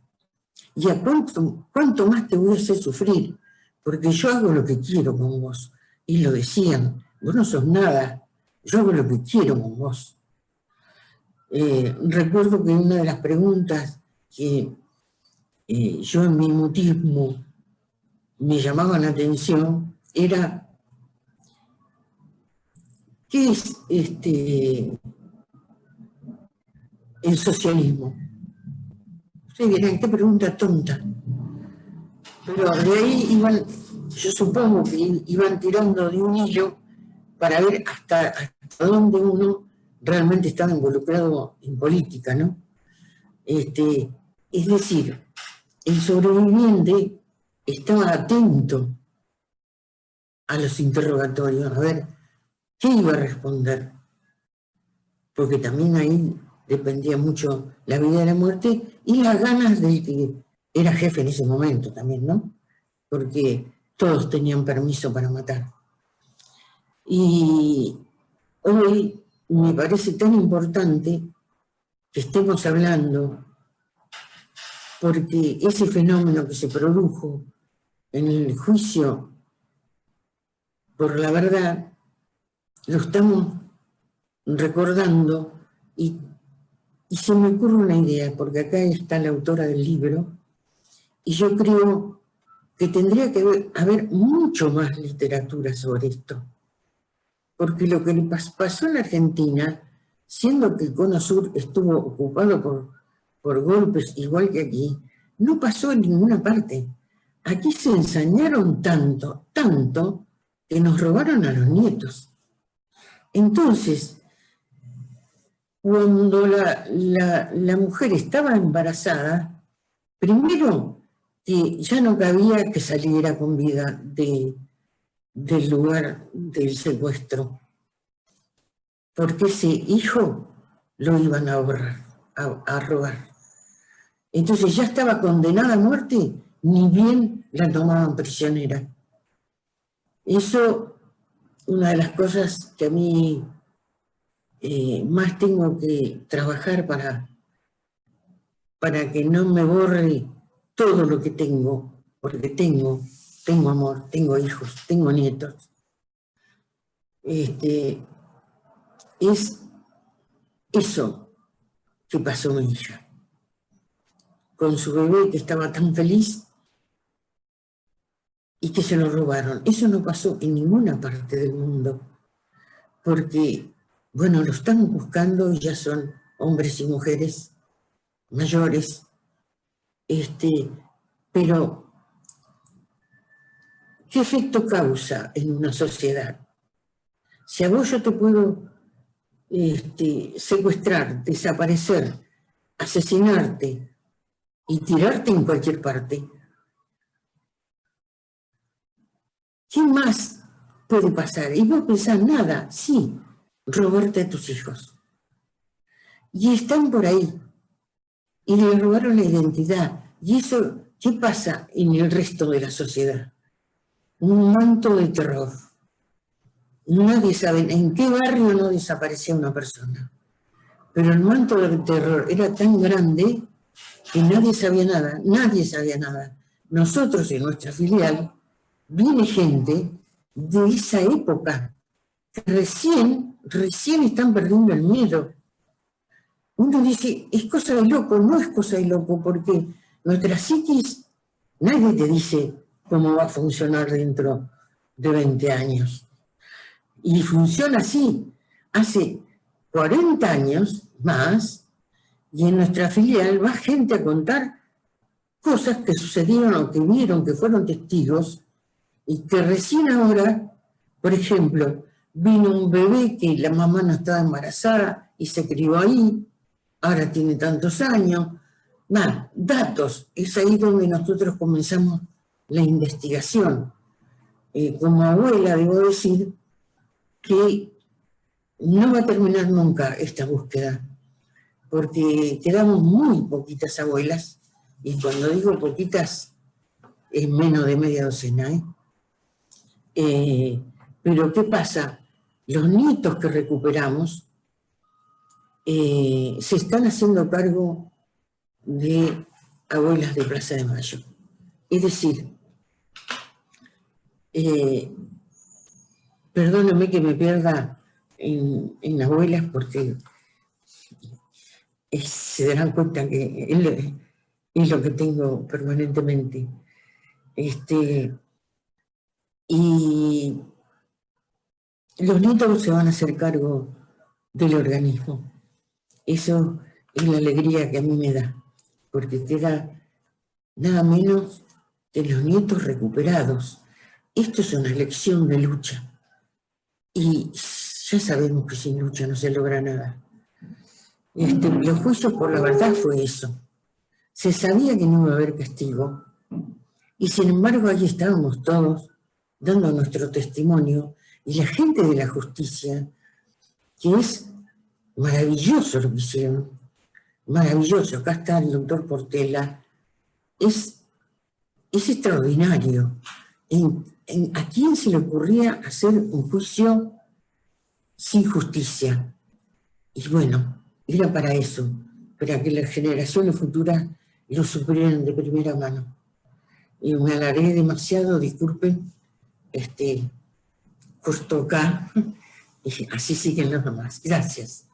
¿Y a cuánto más te voy a hacer sufrir? Porque yo hago lo que quiero con vos. Y lo decían, vos no sos nada, yo hago lo que quiero con vos. Recuerdo que una de las preguntas que yo en mi mutismo me llamaban la atención era, ¿qué es el socialismo? Ustedes dirán, qué pregunta tonta. Pero de ahí yo supongo que iban tirando de un hilo para ver hasta dónde uno realmente estaba involucrado en política, ¿no? Es decir, el sobreviviente estaba atento a los interrogatorios, a ver qué iba a responder, porque también ahí dependía mucho la vida y la muerte y las ganas del que era jefe en ese momento también, ¿no? Porque todos tenían permiso para matar. Y hoy me parece tan importante que estemos hablando, porque ese fenómeno que se produjo en el juicio por la verdad, lo estamos recordando y se me ocurre una idea, porque acá está la autora del libro, Y yo creo que tendría que haber mucho más literatura sobre esto. Porque lo que le pasó en Argentina, siendo que el Cono Sur estuvo ocupado por golpes igual que aquí, no pasó en ninguna parte. Aquí se ensañaron tanto, que nos robaron a los nietos. Entonces, cuando la mujer estaba embarazada, primero que ya no cabía que saliera con vida del lugar del secuestro, porque ese hijo lo iban a robar. Entonces ya estaba condenada a muerte, ni bien la tomaban prisionera. Eso, una de las cosas que a mí más tengo que trabajar para que no me borre todo lo que tengo, porque tengo amor, tengo hijos, tengo nietos. Es eso que pasó mi hija, con su bebé que estaba tan feliz y que se lo robaron. Eso no pasó en ninguna parte del mundo, porque, bueno, lo están buscando y ya son hombres y mujeres mayores, pero ¿qué efecto causa en una sociedad? Si a vos yo te puedo secuestrar, desaparecer, asesinarte y tirarte en cualquier parte, ¿qué más puede pasar? Y vos pensás, nada, sí, robarte a tus hijos. Y están por ahí, y le robaron la identidad. ¿Y eso qué pasa en el resto de la sociedad? Un manto de terror. Nadie sabe en qué barrio no desaparecía una persona. Pero el manto de terror era tan grande que nadie sabía nada. Nosotros en nuestra filial viene gente de esa época que recién están perdiendo el miedo. Uno dice, es cosa de loco, no es cosa de loco, porque nuestra psiquis, nadie te dice cómo va a funcionar dentro de 20 años. Y funciona así. Hace 40 años más, y en nuestra filial va gente a contar cosas que sucedieron o que vieron, que fueron testigos, y que recién ahora, por ejemplo, vino un bebé que la mamá no estaba embarazada y se crió ahí, ahora tiene tantos años. Datos, es ahí donde nosotros comenzamos la investigación. Como abuela debo decir que no va a terminar nunca esta búsqueda, porque quedamos muy poquitas abuelas, y cuando digo poquitas es menos de media docena, pero ¿qué pasa? Los nietos que recuperamos se están haciendo cargo de abuelas de Plaza de Mayo. Es decir, perdóname que me pierda en abuelas porque se darán cuenta que es lo que tengo permanentemente. Y los nietos se van a hacer cargo del organismo. Eso es la alegría que a mí me da, porque queda nada menos de los nietos recuperados. Esto es una lección de lucha. Y ya sabemos que sin lucha no se logra nada. Los juicios por la verdad fue eso. Se sabía que no iba a haber castigo. Y sin embargo ahí estábamos todos dando nuestro testimonio. Y la gente de la justicia, que es maravilloso lo que hicieron, maravilloso. Acá está el doctor Portela. Es extraordinario. ¿A quién se le ocurría hacer un juicio sin justicia? Y bueno, era para eso, para que las generaciones futuras lo supieran de primera mano. Y me alargué demasiado, disculpen, corto acá, y así siguen los demás. Gracias.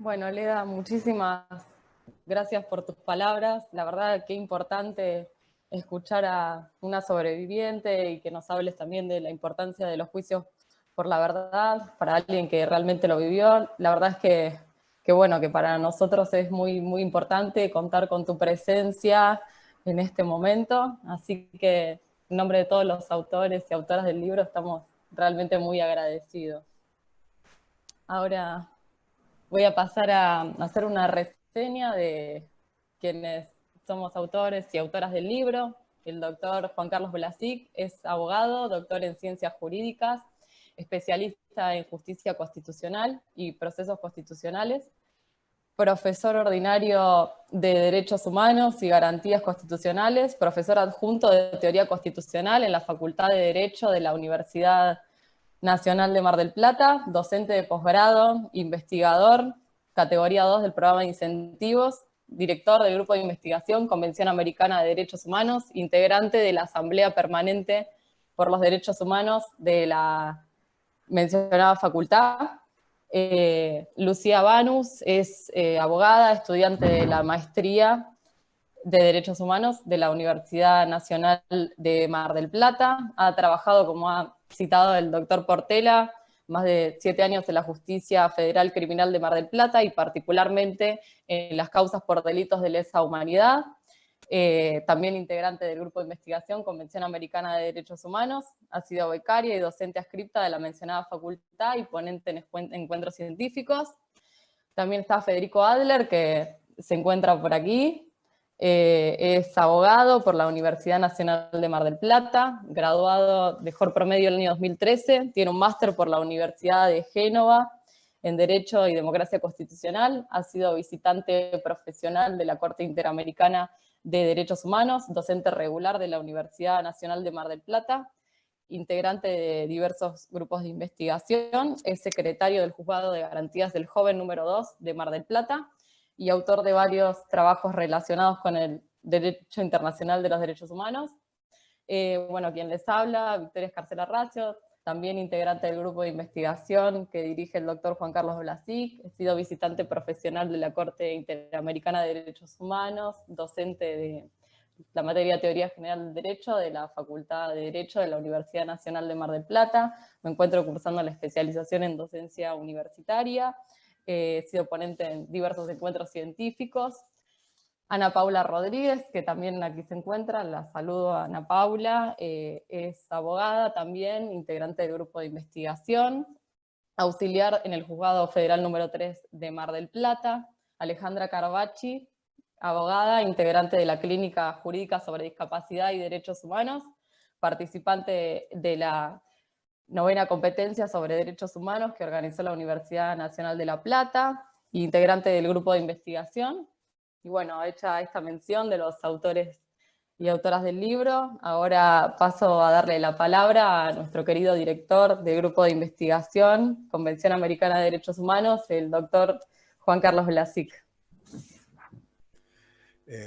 Bueno, Leda, muchísimas gracias por tus palabras. La verdad, qué importante escuchar a una sobreviviente y que nos hables también de la importancia de los juicios por la verdad para alguien que realmente lo vivió. La verdad es que bueno, que para nosotros es muy, muy importante contar con tu presencia en este momento. Así que en nombre de todos los autores y autoras del libro estamos realmente muy agradecidos. Ahora voy a pasar a hacer una reseña de quienes somos autores y autoras del libro. El doctor Juan Carlos Blasic es abogado, doctor en ciencias jurídicas, especialista en justicia constitucional y procesos constitucionales, profesor ordinario de Derechos Humanos y Garantías Constitucionales, profesor adjunto de Teoría Constitucional en la Facultad de Derecho de la Universidad Nacional de Mar del Plata, docente de posgrado, investigador, categoría 2 del programa de incentivos, director del Grupo de Investigación Convención Americana de Derechos Humanos, integrante de la Asamblea Permanente por los Derechos Humanos de la mencionada facultad. Lucía Banus es abogada, estudiante de la maestría de Derechos Humanos de la Universidad Nacional de Mar del Plata. Ha trabajado, como ha citado el doctor Portela, más de 7 años en la Justicia Federal Criminal de Mar del Plata y particularmente en las causas por delitos de lesa humanidad. También integrante del Grupo de Investigación Convención Americana de Derechos Humanos, ha sido becaria y docente adscripta de la mencionada facultad y ponente en encuentros científicos. También está Federico Adler, que se encuentra por aquí, es abogado por la Universidad Nacional de Mar del Plata, graduado mejor promedio en el año 2013, tiene un máster por la Universidad de Génova en Derecho y Democracia Constitucional, ha sido visitante profesional de la Corte Interamericana de Derechos Humanos, docente regular de la Universidad Nacional de Mar del Plata, integrante de diversos grupos de investigación, es secretario del Juzgado de Garantías del Joven número 2 de Mar del Plata, y autor de varios trabajos relacionados con el derecho internacional de los derechos humanos. Bueno, quien les habla, Victoria Escarcela Racio, también integrante del grupo de investigación que dirige el doctor Juan Carlos Blasic, he sido visitante profesional de la Corte Interamericana de Derechos Humanos, docente de la materia de Teoría General del Derecho de la Facultad de Derecho de la Universidad Nacional de Mar del Plata, me encuentro cursando la especialización en docencia universitaria, he sido ponente en diversos encuentros científicos. Ana Paula Rodríguez, que también aquí se encuentra, la saludo a Ana Paula, es abogada también, integrante del grupo de investigación, auxiliar en el Juzgado Federal número 3 de Mar del Plata. Alejandra Carvacci, abogada, integrante de la Clínica Jurídica sobre Discapacidad y Derechos Humanos, participante de la 9ª competencia sobre derechos humanos que organizó la Universidad Nacional de La Plata, integrante del grupo de investigación. Y bueno, hecha esta mención de los autores y autoras del libro, ahora paso a darle la palabra a nuestro querido director del grupo de investigación, Convención Americana de Derechos Humanos, el doctor Juan Carlos Blasic.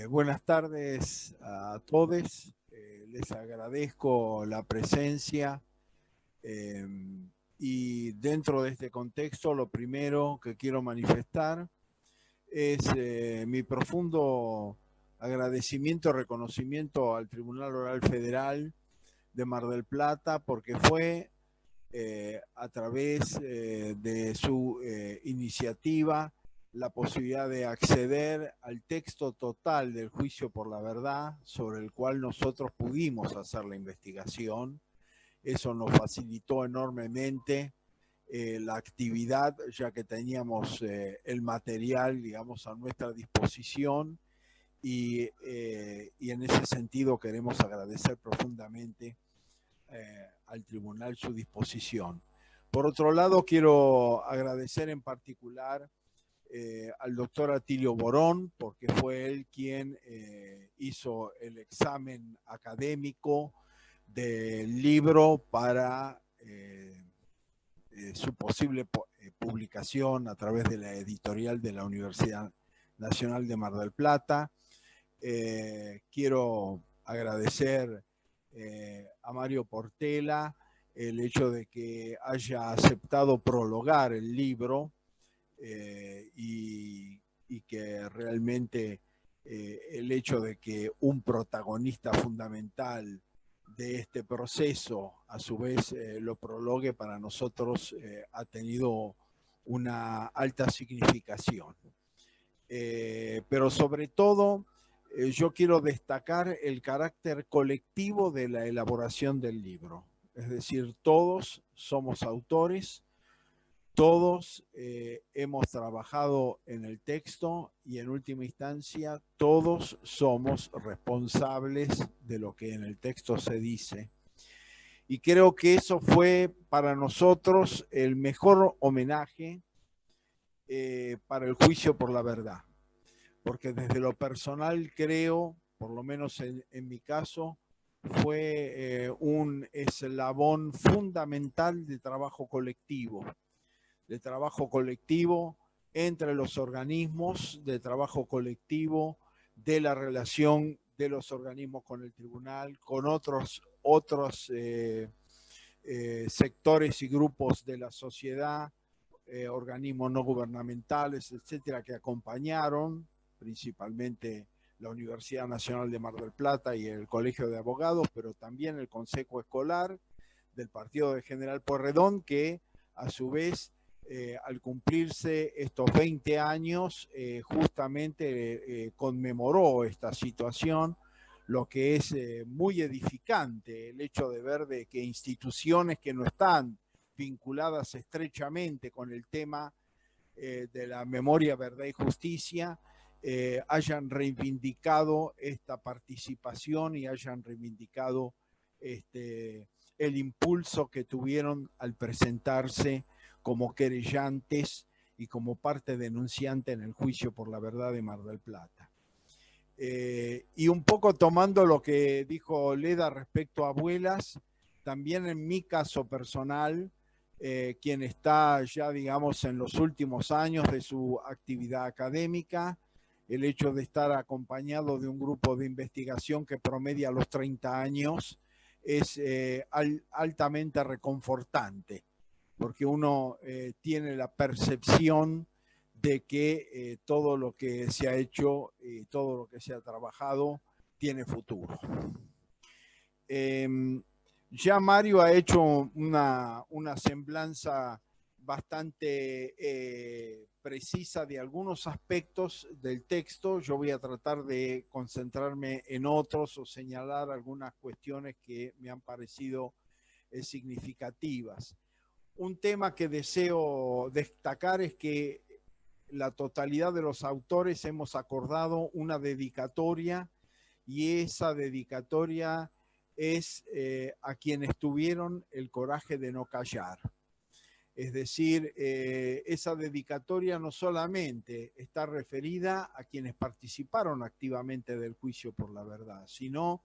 Buenas tardes a todos, les agradezco la presencia. Y dentro de este contexto, lo primero que quiero manifestar es mi profundo agradecimiento y reconocimiento al Tribunal Oral Federal de Mar del Plata, porque fue a través de su iniciativa la posibilidad de acceder al texto total del juicio por la verdad, sobre el cual nosotros pudimos hacer la investigación. Eso nos facilitó enormemente la actividad, ya que teníamos el material, digamos, a nuestra disposición, y en ese sentido queremos agradecer profundamente al tribunal su disposición. Por otro lado, quiero agradecer en particular al doctor Atilio Borón, porque fue él quien hizo el examen académico del libro para su posible publicación a través de la editorial de la Universidad Nacional de Mar del Plata. Quiero agradecer a Mario Portela el hecho de que haya aceptado prologar el libro, y que realmente el hecho de que un protagonista fundamental de este proceso a su vez lo prologue para nosotros ha tenido una alta significación. Pero sobre todo yo quiero destacar el carácter colectivo de la elaboración del libro. Es decir, todos somos autores, todos hemos trabajado en el texto y en última instancia todos somos responsables de lo que en el texto se dice. Y creo que eso fue para nosotros el mejor homenaje para el juicio por la verdad. Porque desde lo personal creo, por lo menos en mi caso, fue un eslabón fundamental de trabajo colectivo entre los organismos, de trabajo colectivo, de la relación de los organismos con el tribunal, con otros sectores y grupos de la sociedad, organismos no gubernamentales, etcétera, que acompañaron, principalmente la Universidad Nacional de Mar del Plata y el Colegio de Abogados, pero también el Consejo Escolar del Partido de General Pueyrredón, que a su vez, al cumplirse estos 20 años, justamente conmemoró esta situación, lo que es muy edificante, el hecho de ver de que instituciones que no están vinculadas estrechamente con el tema de la memoria, verdad y justicia, hayan reivindicado esta participación y hayan reivindicado el impulso que tuvieron al presentarse como querellantes y como parte denunciante en el juicio por la verdad de Mar del Plata. Y un poco tomando lo que dijo Leda respecto a Abuelas, también en mi caso personal, quien está ya, digamos, en los últimos años de su actividad académica, el hecho de estar acompañado de un grupo de investigación que promedia los 30 años es altamente reconfortante, porque uno tiene la percepción de que todo lo que se ha hecho y todo lo que se ha trabajado tiene futuro. Ya Mario ha hecho una semblanza bastante precisa de algunos aspectos del texto. Yo voy a tratar de concentrarme en otros o señalar algunas cuestiones que me han parecido significativas. Un tema que deseo destacar es que la totalidad de los autores hemos acordado una dedicatoria, y esa dedicatoria es a quienes tuvieron el coraje de no callar. Es decir, esa dedicatoria no solamente está referida a quienes participaron activamente del juicio por la verdad, sino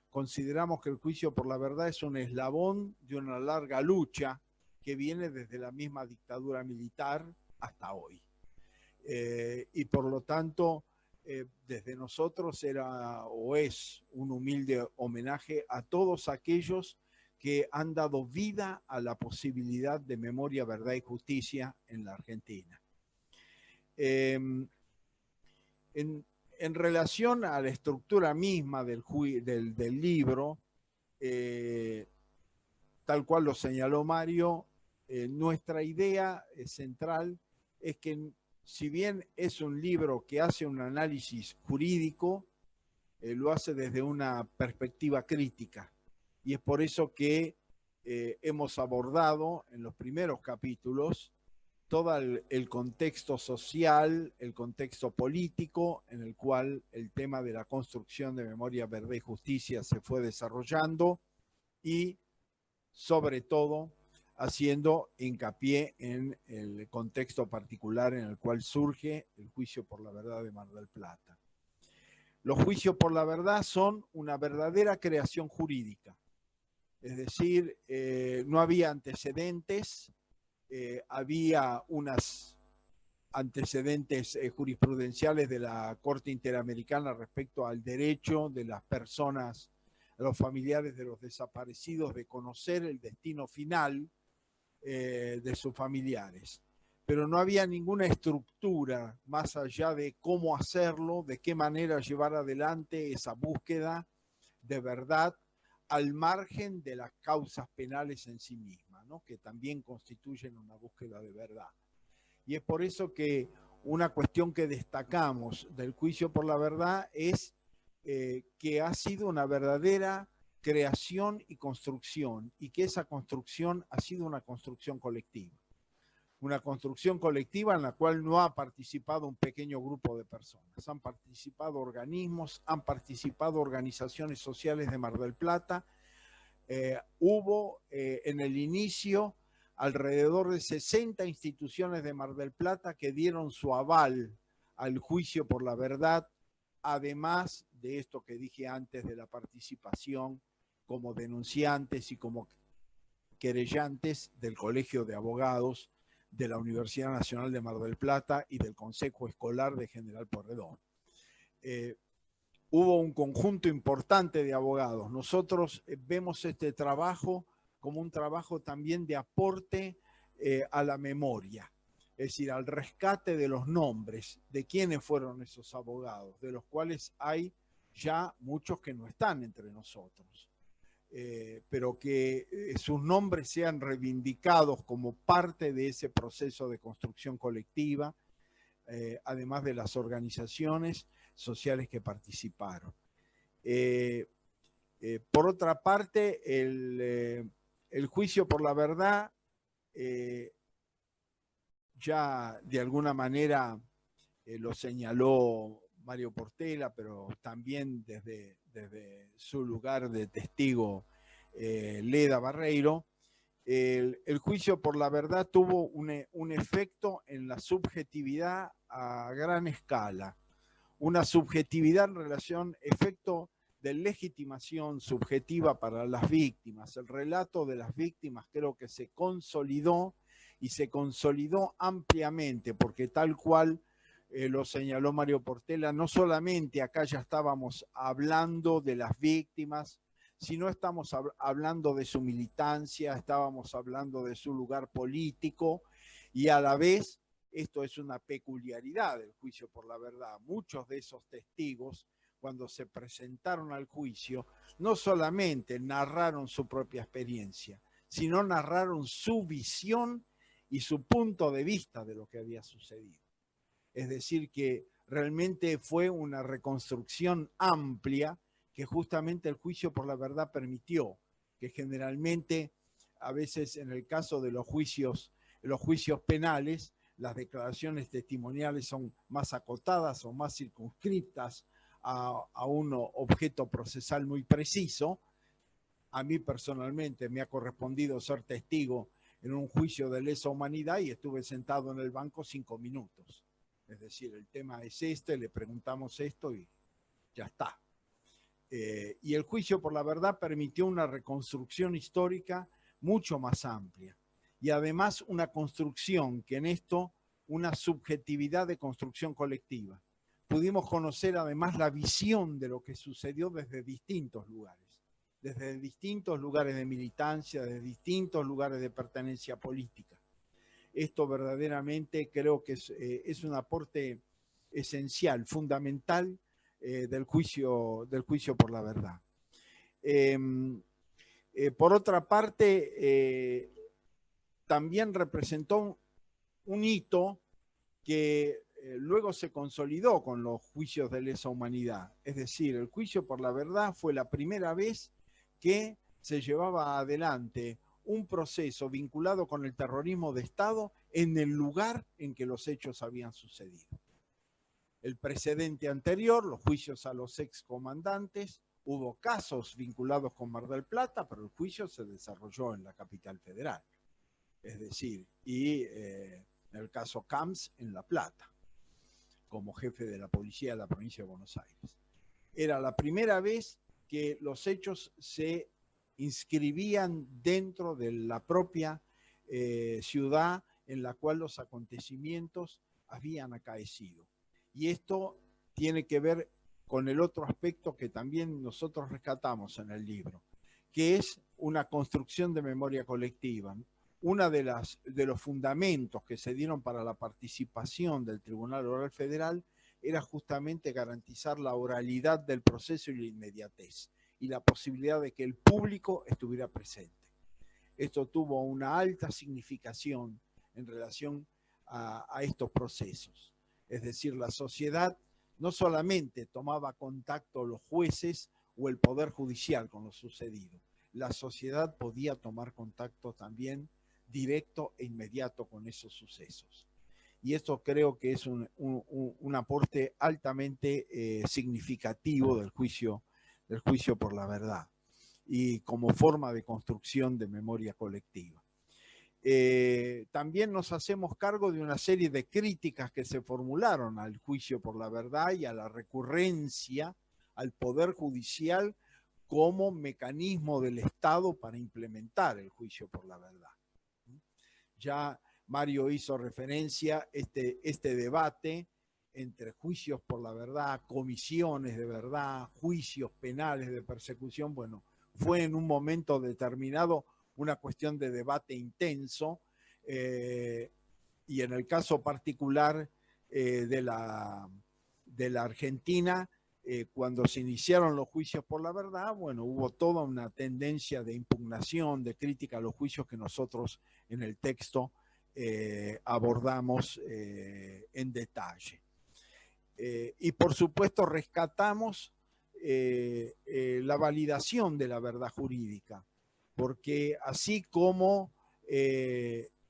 consideramos que el juicio por la verdad es un eslabón de una larga lucha que viene desde la misma dictadura militar hasta hoy. Y por lo tanto, desde nosotros era o es un humilde homenaje a todos aquellos que han dado vida a la posibilidad de memoria, verdad y justicia en la Argentina. En relación a la estructura misma del libro, tal cual lo señaló Mario, nuestra idea central es que, si bien es un libro que hace un análisis jurídico, lo hace desde una perspectiva crítica. Y es por eso que hemos abordado en los primeros capítulos todo el contexto social, el contexto político en el cual el tema de la construcción de memoria, verdad y justicia se fue desarrollando, y sobre todo haciendo hincapié en el contexto particular en el cual surge el juicio por la verdad de Mar del Plata. Los juicios por la verdad son una verdadera creación jurídica, es decir, no había antecedentes, había unos antecedentes jurisprudenciales de la Corte Interamericana respecto al derecho de las personas, los familiares de los desaparecidos, de conocer el destino final de sus familiares. pero no había ninguna estructura más allá de cómo hacerlo, de qué manera llevar adelante esa búsqueda de verdad al margen de las causas penales en sí mismas, ¿no? Que también constituyen una búsqueda de verdad. Y es por eso que una cuestión que destacamos del juicio por la verdad es que ha sido una verdadera creación y construcción, y que esa construcción ha sido una construcción colectiva. Una construcción colectiva en la cual no ha participado un pequeño grupo de personas. Han participado organismos, han participado organizaciones sociales de Mar del Plata. Hubo en el inicio alrededor de 60 instituciones de Mar del Plata que dieron su aval al juicio por la verdad, además de esto que dije antes de la participación como denunciantes y como querellantes del Colegio de Abogados de la Universidad Nacional de Mar del Plata y del Consejo Escolar de General Porredón. Hubo un conjunto importante de abogados. Nosotros vemos este trabajo como un trabajo también de aporte a la memoria, es decir, al rescate de los nombres de quiénes fueron esos abogados, de los cuales hay ya muchos que no están entre nosotros. Pero que sus nombres sean reivindicados como parte de ese proceso de construcción colectiva, además de las organizaciones sociales que participaron. Por otra parte, el juicio por la verdad ya de alguna manera lo señaló Mario Portela, pero también desde su lugar de testigo Leda Barreiro, el juicio por la verdad tuvo un efecto en la subjetividad a gran escala, una subjetividad en relación, efecto de legitimación subjetiva para las víctimas. El relato de las víctimas creo que se consolidó y se consolidó ampliamente, porque tal cual lo señaló Mario Portela, no solamente acá ya estábamos hablando de las víctimas, sino estamos hablando de su militancia, estábamos hablando de su lugar político, y a la vez, esto es una peculiaridad del juicio por la verdad, muchos de esos testigos, cuando se presentaron al juicio, no solamente narraron su propia experiencia, sino narraron su visión y su punto de vista de lo que había sucedido. Es decir, que realmente fue una reconstrucción amplia que justamente el juicio por la verdad permitió, que generalmente, a veces en el caso de los juicios penales, las declaraciones testimoniales son más acotadas o más circunscriptas a un objeto procesal muy preciso. A mí personalmente me ha correspondido ser testigo en un juicio de lesa humanidad y estuve sentado en el banco 5 minutos. Es decir, el tema es este, le preguntamos esto y ya está. Y el juicio por la verdad permitió una reconstrucción histórica mucho más amplia. Y además una construcción que en esto, una subjetividad de construcción colectiva. Pudimos conocer además la visión de lo que sucedió desde distintos lugares de militancia, desde distintos lugares de pertenencia política. Esto verdaderamente creo que es un aporte esencial, fundamental del juicio por la verdad. Por otra parte, también representó un hito que luego se consolidó con los juicios de lesa humanidad. Es decir, el juicio por la verdad fue la primera vez que se llevaba adelante un proceso vinculado con el terrorismo de Estado en el lugar en que los hechos habían sucedido. El precedente anterior, los juicios a los excomandantes, hubo casos vinculados con Mar del Plata, pero el juicio se desarrolló en la capital federal. Es decir, y en el caso Camps en La Plata, como jefe de la policía de la provincia de Buenos Aires. Era la primera vez que los hechos se inscribían dentro de la propia ciudad en la cual los acontecimientos habían acaecido. Y esto tiene que ver con el otro aspecto que también nosotros rescatamos en el libro, que es una construcción de memoria colectiva, una de los fundamentos que se dieron para la participación del Tribunal Oral Federal era justamente garantizar la oralidad del proceso y la inmediatez, y la posibilidad de que el público estuviera presente. Esto tuvo una alta significación en relación a estos procesos. Es decir, la sociedad no solamente tomaba contacto los jueces o el Poder Judicial con lo sucedido, la sociedad podía tomar contacto también directo e inmediato con esos sucesos. Y esto creo que es un aporte altamente significativo del juicio por la verdad y como forma de construcción de memoria colectiva. También nos hacemos cargo de una serie de críticas que se formularon al juicio por la verdad y a la recurrencia al Poder Judicial como mecanismo del Estado para implementar el juicio por la verdad. Ya Mario hizo referencia a este debate entre juicios por la verdad, comisiones de verdad, juicios penales de persecución. Bueno, fue en un momento determinado una cuestión de debate intenso, y en el caso particular de la Argentina, cuando se iniciaron los juicios por la verdad, bueno, hubo toda una tendencia de impugnación, de crítica a los juicios que nosotros en el texto abordamos en detalle. Y por supuesto rescatamos la validación de la verdad jurídica, porque así como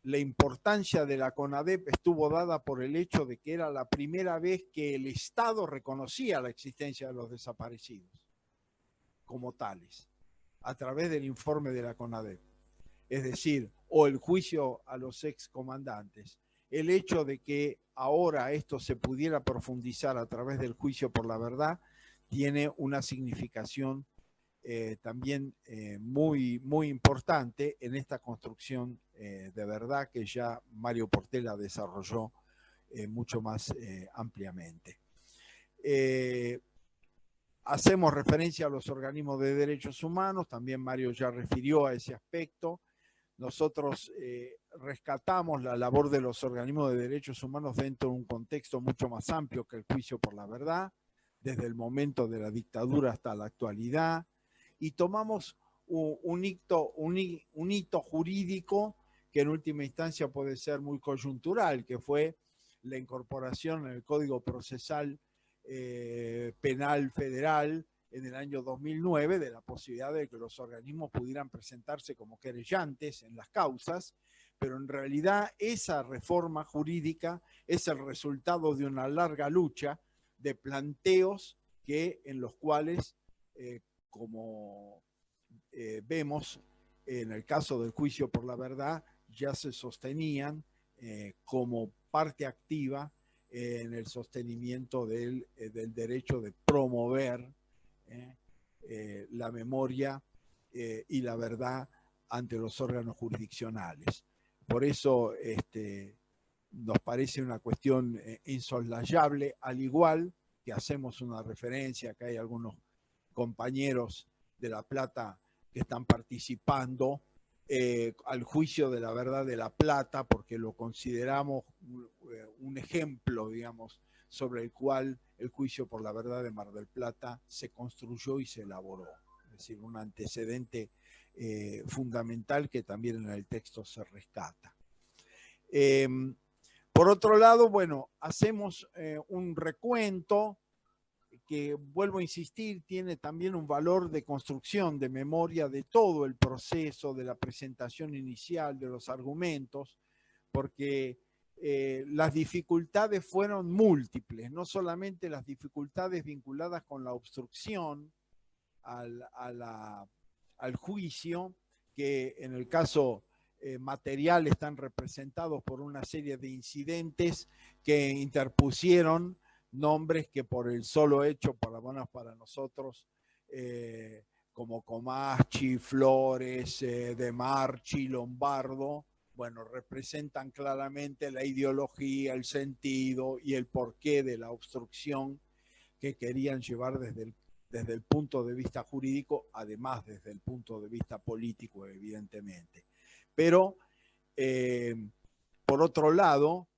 la importancia de la CONADEP estuvo dada por el hecho de que era la primera vez que el Estado reconocía la existencia de los desaparecidos como tales, a través del informe de la CONADEP, es decir, o el juicio a los excomandantes. El hecho de que ahora esto se pudiera profundizar a través del juicio por la verdad tiene una significación también muy, muy importante en esta construcción de verdad que ya Mario Portela desarrolló mucho más ampliamente. Hacemos referencia a los organismos de derechos humanos, también Mario ya refirió a ese aspecto. Nosotros rescatamos la labor de los organismos de derechos humanos dentro de un contexto mucho más amplio que el juicio por la verdad, desde el momento de la dictadura hasta la actualidad, y tomamos un hito jurídico que en última instancia puede ser muy coyuntural, que fue la incorporación en el Código Procesal Penal Federal en el año 2009 de la posibilidad de que los organismos pudieran presentarse como querellantes en las causas, pero en realidad esa reforma jurídica es el resultado de una larga lucha de planteos en los cuales, como vemos en el caso del juicio por la verdad, ya se sostenían como parte activa en el sostenimiento del derecho de promover la memoria y la verdad ante los órganos jurisdiccionales. Por eso nos parece una cuestión insoslayable, al igual que hacemos una referencia, que hay algunos compañeros de La Plata que están participando al juicio de la verdad de La Plata, porque lo consideramos un ejemplo, digamos, sobre el cual el juicio por la verdad de Mar del Plata se construyó y se elaboró. Es decir, un antecedente fundamental que también en el texto se rescata. Por otro lado, bueno, hacemos un recuento que, vuelvo a insistir, tiene también un valor de construcción, de memoria de todo el proceso, de la presentación inicial, de los argumentos, porque las dificultades fueron múltiples, no solamente las dificultades vinculadas con la obstrucción al juicio, que en el caso material están representados por una serie de incidentes que interpusieron nombres que por el solo hecho, por lo menos para nosotros, como Comasci, Flores, De Marchi, Lombardo, bueno, representan claramente la ideología, el sentido y el porqué de la obstrucción que querían llevar desde el punto de vista jurídico, además desde el punto de vista político, evidentemente. Pero Por otro lado,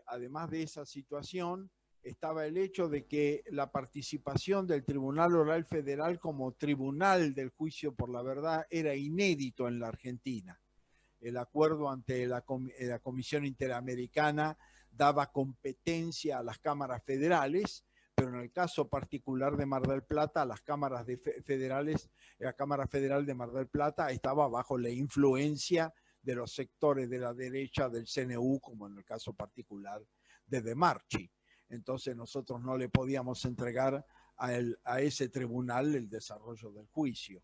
además de esa situación, estaba el hecho de que la participación del Tribunal Oral Federal como tribunal del juicio por la verdad era inédito en la Argentina. El acuerdo ante la Comisión Interamericana daba competencia a las cámaras federales, pero en el caso particular de Mar del Plata, las cámaras federales, la Cámara Federal de Mar del Plata estaba bajo la influencia de los sectores de la derecha del CNU, como en el caso particular de De Marchi. Entonces nosotros no le podíamos entregar a ese tribunal el desarrollo del juicio.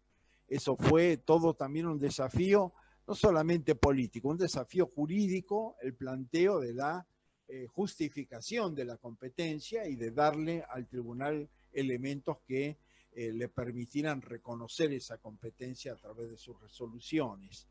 Eso fue todo también un desafío, no solamente político, un desafío jurídico, el planteo de la justificación de la competencia y de darle al tribunal elementos que le permitieran reconocer esa competencia a través de sus resoluciones.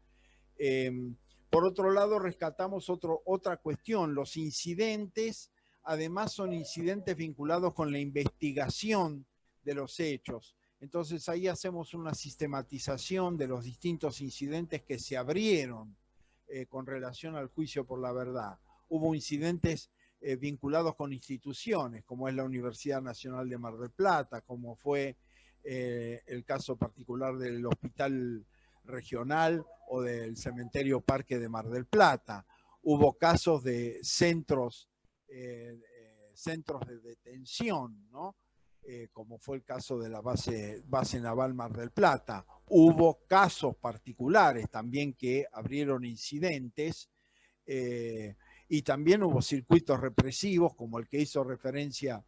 Por otro lado, rescatamos otra cuestión, los incidentes, además son incidentes vinculados con la investigación de los hechos. Entonces ahí hacemos una sistematización de los distintos incidentes que se abrieron con relación al juicio por la verdad. Hubo incidentes vinculados con instituciones, como es la Universidad Nacional de Mar del Plata, como fue el caso particular del Hospital Regional o del Cementerio Parque de Mar del Plata. Hubo casos de centros de detención, ¿no? Como fue el caso de la base naval Mar del Plata. Hubo casos particulares también que abrieron incidentes y también hubo circuitos represivos, como el que hizo referencia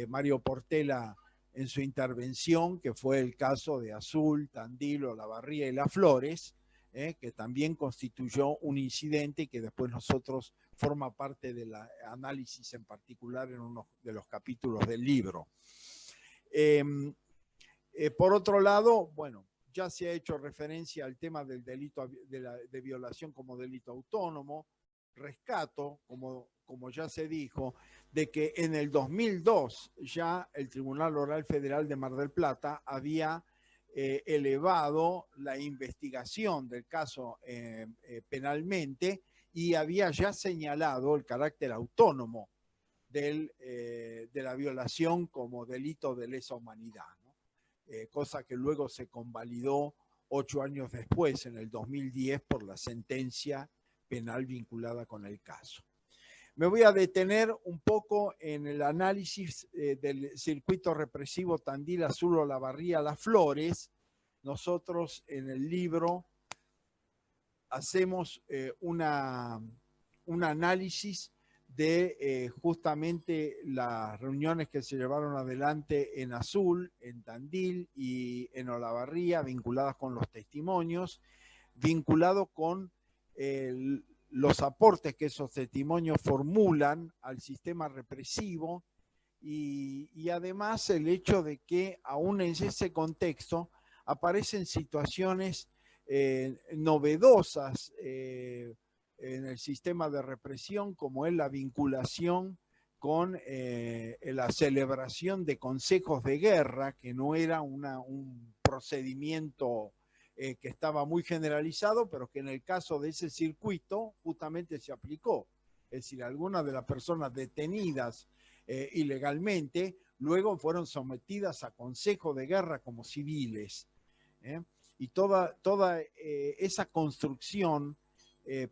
Mario Portela en su intervención, que fue el caso de Azul, Tandil, Olavarría y Las Flores, que también constituyó un incidente y que después nosotros forma parte del análisis en particular en uno de los capítulos del libro. Por otro lado, bueno, ya se ha hecho referencia al tema del delito de violación como delito autónomo. Rescato, como ya se dijo, de que en el 2002 ya el Tribunal Oral Federal de Mar del Plata había elevado la investigación del caso penalmente y había ya señalado el carácter autónomo de la violación como delito de lesa humanidad, ¿no? Cosa que luego se convalidó 8 años después, en el 2010, por la sentencia penal vinculada con el caso. Me voy a detener un poco en el análisis del circuito represivo Tandil, Azul, Olavarría, Las Flores. Nosotros en el libro hacemos un análisis de justamente las reuniones que se llevaron adelante en Azul, en Tandil y en Olavarría, vinculadas con los testimonios, vinculado con los aportes que esos testimonios formulan al sistema represivo y además el hecho de que aún en ese contexto aparecen situaciones novedosas en el sistema de represión, como es la vinculación con la celebración de consejos de guerra, que no era un procedimiento que estaba muy generalizado, pero que en el caso de ese circuito justamente se aplicó. Es decir, algunas de las personas detenidas ilegalmente luego fueron sometidas a consejo de guerra como civiles. Y toda esa construcción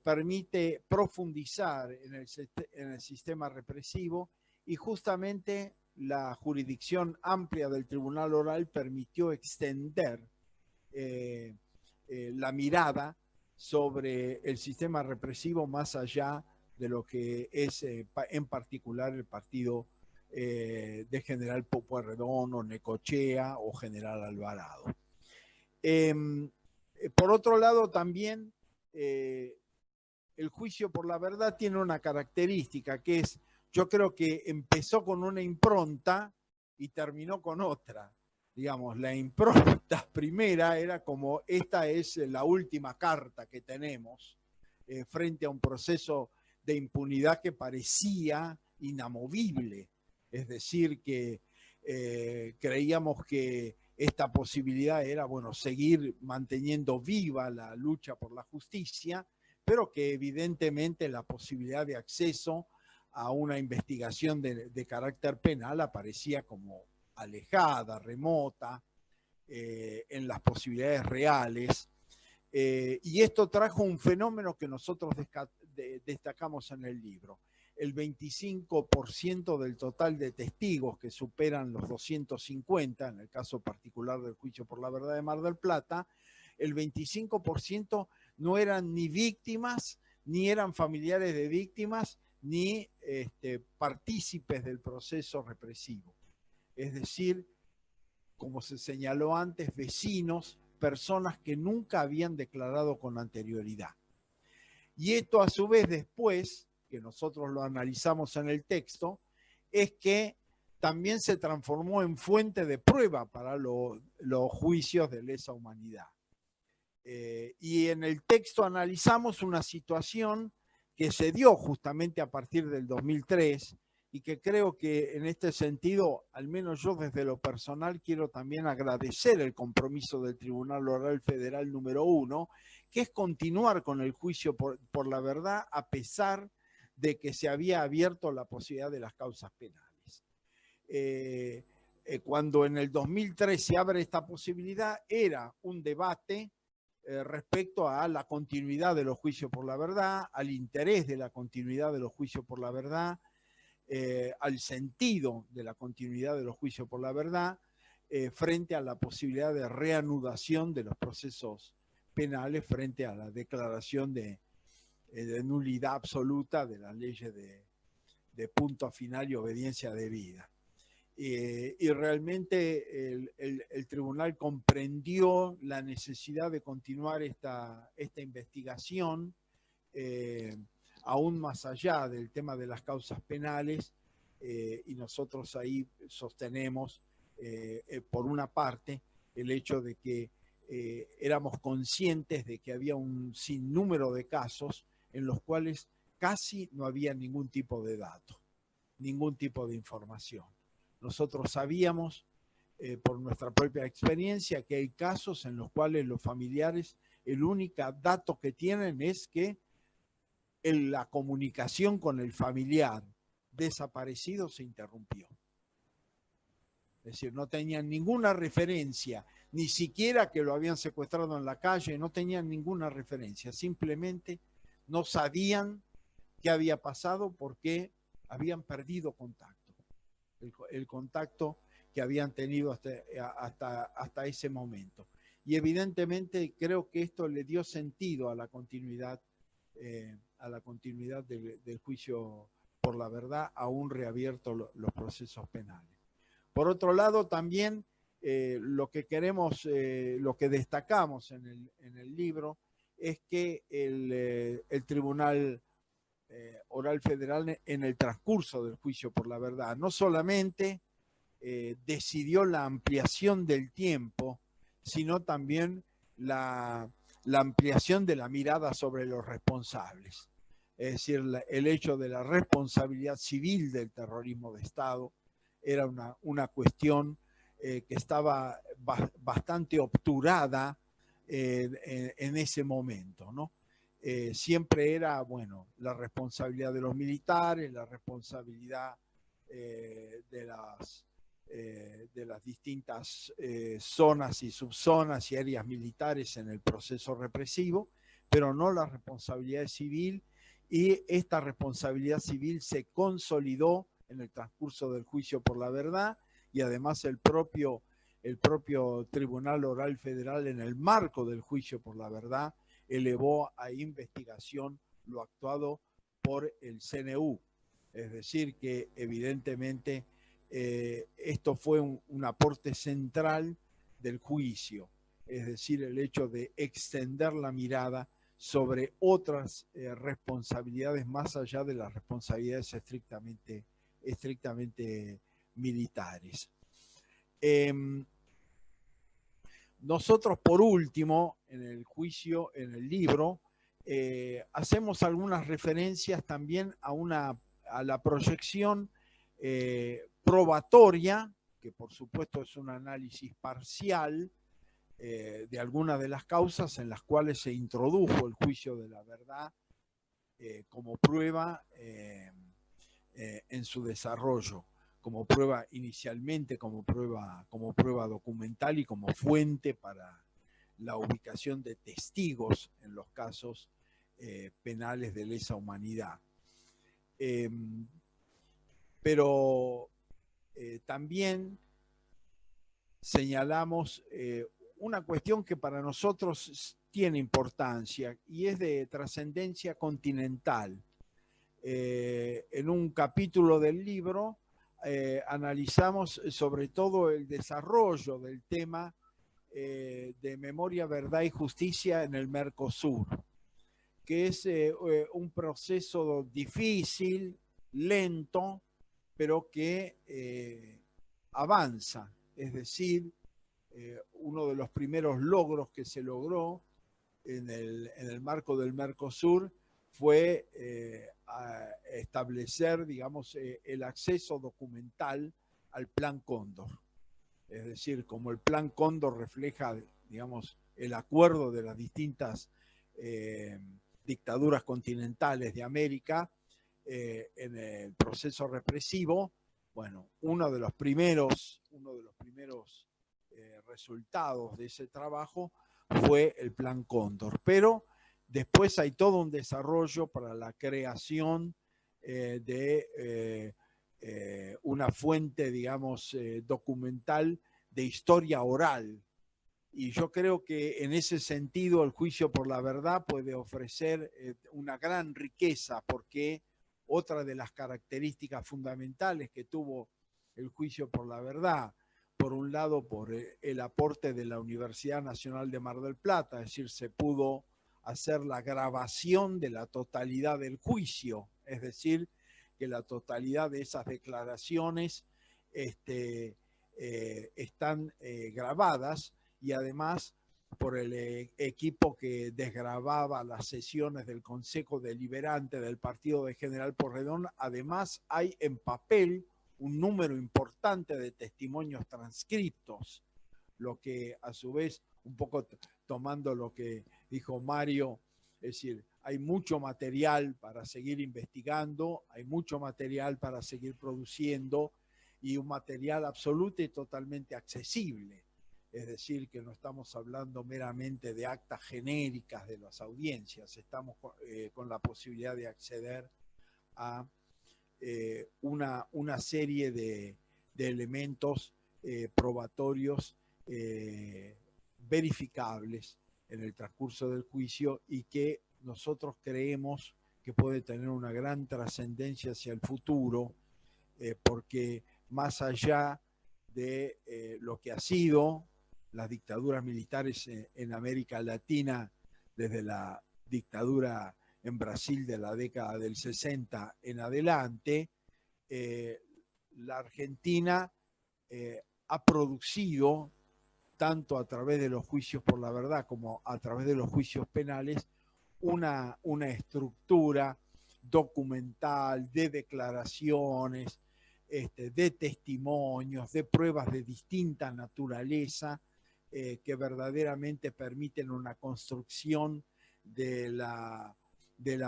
permite profundizar en el sistema represivo y justamente la jurisdicción amplia del Tribunal Oral permitió extender la mirada sobre el sistema represivo más allá de lo que es en particular el partido de General Pueyrredón o Necochea o General Alvarado. Por otro lado, también el juicio por la verdad tiene una característica que es, yo creo que empezó con una impronta y terminó con otra. Digamos, la impronta primera era como esta es la última carta que tenemos frente a un proceso de impunidad que parecía inamovible. Es decir, que creíamos que esta posibilidad era, bueno, seguir manteniendo viva la lucha por la justicia, pero que evidentemente la posibilidad de acceso a una investigación de carácter penal aparecía como alejada, remota, en las posibilidades reales. Y esto trajo un fenómeno que nosotros destacamos en el libro. El 25% del total de testigos, que superan los 250, en el caso particular del juicio por la verdad de Mar del Plata, el 25% no eran ni víctimas, ni eran familiares de víctimas, ni partícipes del proceso represivo. Es decir, como se señaló antes, vecinos, personas que nunca habían declarado con anterioridad. Y esto a su vez después, que nosotros lo analizamos en el texto, es que también se transformó en fuente de prueba para los juicios de lesa humanidad. Y en el texto analizamos una situación que se dio justamente a partir del 2003 y que creo que en este sentido, al menos yo desde lo personal, quiero también agradecer el compromiso del Tribunal Oral Federal número 1, que es continuar con el juicio por la verdad a pesar de que se había abierto la posibilidad de las causas penales. Cuando en el 2003 se abre esta posibilidad, era un debate respecto a la continuidad de los juicios por la verdad, al interés de la continuidad de los juicios por la verdad, al sentido de la continuidad de los juicios por la verdad, frente a la posibilidad de reanudación de los procesos penales frente a la declaración de nulidad absoluta de las leyes de punto final y obediencia debida. Y realmente el tribunal comprendió la necesidad de continuar esta investigación, aún más allá del tema de las causas penales, y nosotros ahí sostenemos, por una parte, el hecho de que éramos conscientes de que había un sinnúmero de casos en los cuales casi no había ningún tipo de dato, ningún tipo de información. Nosotros sabíamos, por nuestra propia experiencia, que hay casos en los cuales los familiares, el único dato que tienen es que la comunicación con el familiar desaparecido se interrumpió. Es decir, no tenían ninguna referencia, ni siquiera que lo habían secuestrado en la calle, no tenían ninguna referencia, simplemente no sabían qué había pasado porque habían perdido contacto. El contacto que habían tenido hasta ese momento. Y evidentemente creo que esto le dio sentido a la continuidad del juicio por la verdad, aún reabierto los procesos penales. Por otro lado, también lo que queremos, lo que destacamos en el libro es que el Tribunal Oral Federal, en el transcurso del juicio por la verdad, no solamente decidió la ampliación del tiempo, sino también la ampliación de la mirada sobre los responsables. Es decir, el hecho de la responsabilidad civil del terrorismo de Estado era una cuestión que estaba bastante obturada en ese momento, ¿no? Siempre era, bueno, la responsabilidad de los militares, la responsabilidad de las distintas zonas y subzonas y áreas militares en el proceso represivo, pero no la responsabilidad civil, y esta responsabilidad civil se consolidó en el transcurso del juicio por la verdad, y además el propio Tribunal Oral Federal, en el marco del juicio por la verdad, elevó a investigación lo actuado por el CNU. Es decir, que evidentemente esto fue un aporte central del juicio, es decir, el hecho de extender la mirada sobre otras responsabilidades más allá de las responsabilidades estrictamente militares. Nosotros, por último, en el juicio, en el libro, hacemos algunas referencias también a la proyección probatoria, que por supuesto es un análisis parcial, de algunas de las causas en las cuales se introdujo el juicio de la verdad como prueba en su desarrollo, como prueba inicialmente, como prueba documental y como fuente para la ubicación de testigos en los casos penales de lesa humanidad. Pero también señalamos una cuestión que para nosotros tiene importancia y es de trascendencia continental. En un capítulo del libro analizamos sobre todo el desarrollo del tema de memoria, verdad y justicia en el Mercosur, que es un proceso difícil, lento, pero que avanza. Es decir, uno de los primeros logros que se logró en el marco del Mercosur fue establecer, digamos, el acceso documental al Plan Cóndor. Es decir, como el Plan Cóndor refleja, digamos, el acuerdo de las distintas dictaduras continentales de América en el proceso represivo, bueno, uno de los primeros resultados de ese trabajo fue el Plan Cóndor. Pero después hay todo un desarrollo para la creación de una fuente, digamos, documental de historia oral. Y yo creo que en ese sentido el juicio por la verdad puede ofrecer una gran riqueza, porque otra de las características fundamentales que tuvo el juicio por la verdad, por un lado por el aporte de la Universidad Nacional de Mar del Plata, es decir, se pudo hacer la grabación de la totalidad del juicio, es decir, que la totalidad de esas declaraciones están grabadas, y además por el equipo que desgrababa las sesiones del Consejo Deliberante del Partido de General Porredón. Además hay en papel un número importante de testimonios transcriptos, lo que a su vez, un poco tomando lo que dijo Mario, es decir, hay mucho material para seguir investigando, hay mucho material para seguir produciendo, y un material absoluto y totalmente accesible. Es decir, que no estamos hablando meramente de actas genéricas de las audiencias, estamos con la posibilidad de acceder a una serie de elementos probatorios verificables en el transcurso del juicio, y que nosotros creemos que puede tener una gran trascendencia hacia el futuro, porque más allá de lo que ha sido las dictaduras militares en América Latina, desde la dictadura en Brasil de la década del 60 en adelante, la Argentina ha producido, tanto a través de los juicios por la verdad como a través de los juicios penales, una estructura documental de declaraciones, de testimonios, de pruebas de distinta naturaleza, que verdaderamente permiten una construcción de la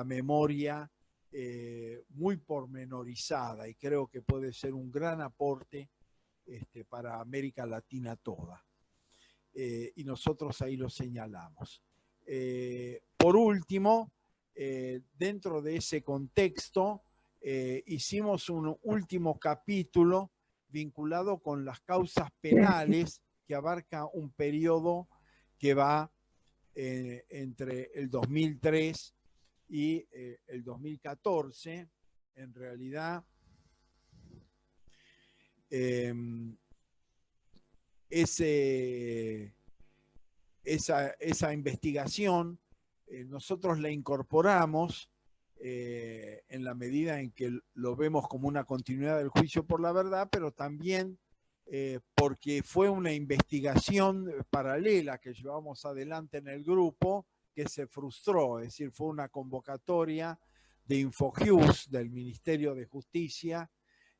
memoria muy pormenorizada, y creo que puede ser un gran aporte para América Latina toda. Y nosotros ahí lo señalamos. Por último, dentro de ese contexto, hicimos un último capítulo vinculado con las causas penales, que abarca un periodo que va entre el 2003 y el 2014. En realidad, esa investigación nosotros la incorporamos en la medida en que lo vemos como una continuidad del juicio por la verdad, pero también porque fue una investigación paralela que llevamos adelante en el grupo, que se frustró. Es decir, fue una convocatoria de InfoJust, del Ministerio de Justicia,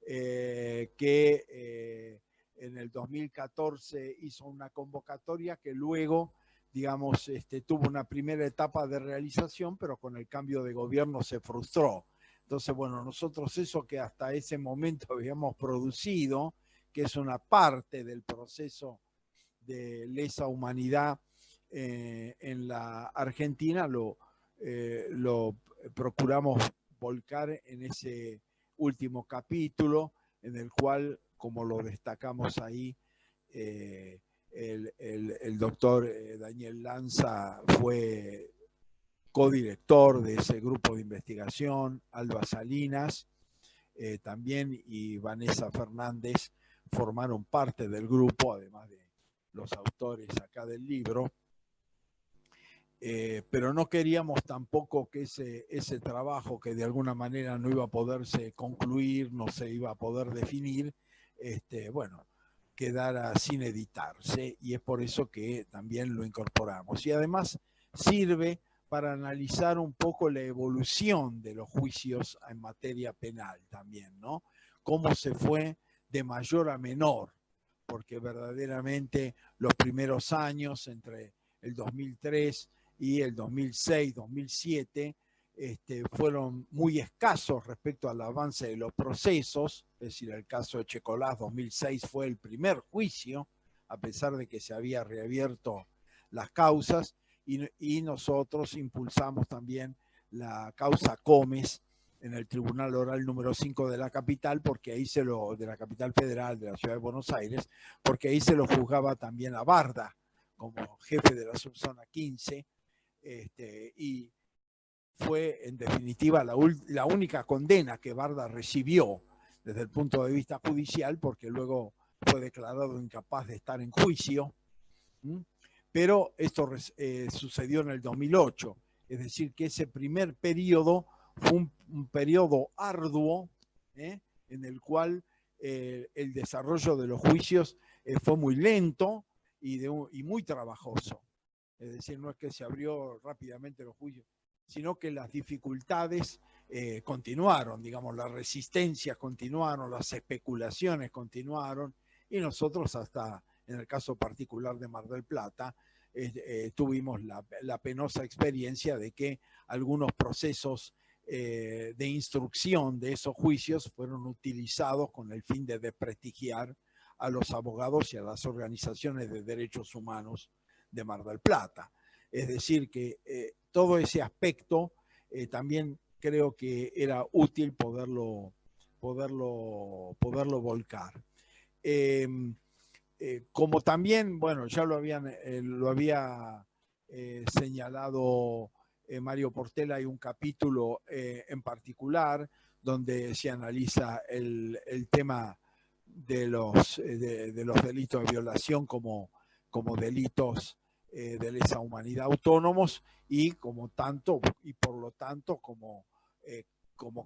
que en el 2014 hizo una convocatoria que luego, digamos, tuvo una primera etapa de realización, pero con el cambio de gobierno se frustró. Entonces, bueno, nosotros eso que hasta ese momento habíamos producido, que es una parte del proceso de lesa humanidad en la Argentina, lo procuramos volcar en ese último capítulo, en el cual, como lo destacamos ahí, el doctor Daniel Lanza fue codirector de ese grupo de investigación, Alba Salinas también y Vanessa Fernández formaron parte del grupo, además de los autores acá del libro. Pero no queríamos tampoco que ese trabajo, que de alguna manera no iba a poderse concluir, no se iba a poder definir, bueno, quedara sin editarse, y es por eso que también lo incorporamos. Y además sirve para analizar un poco la evolución de los juicios en materia penal también, ¿no? Cómo se fue de mayor a menor, porque verdaderamente los primeros años, entre el 2003 y el 2006-2007, fueron muy escasos respecto al avance de los procesos. Es decir, el caso de Checolás 2006 fue el primer juicio, a pesar de que se había reabierto las causas, y nosotros impulsamos también la causa Gómez en el Tribunal Oral número 5 de la capital, porque ahí de la capital federal de la ciudad de Buenos Aires, porque ahí se lo juzgaba también a Barda como jefe de la subzona 15, y fue en definitiva la única condena que Barda recibió desde el punto de vista judicial, porque luego fue declarado incapaz de estar en juicio. Pero esto sucedió en el 2008, es decir, que ese primer periodo fue un periodo arduo, en el cual el desarrollo de los juicios fue muy lento y muy trabajoso. Es decir, no es que se abrió rápidamente los juicios, sino que las dificultades continuaron, digamos, las resistencias continuaron, las especulaciones continuaron, y nosotros hasta, en el caso particular de Mar del Plata, tuvimos la penosa experiencia de que algunos procesos de instrucción de esos juicios fueron utilizados con el fin de desprestigiar a los abogados y a las organizaciones de derechos humanos de Mar del Plata. Es decir, que todo ese aspecto también creo que era útil poderlo volcar. Como también, bueno, ya lo había señalado Mario Portela, hay un capítulo en particular donde se analiza el tema de los delitos de violación como delitos de lesa humanidad autónomos, y por lo tanto como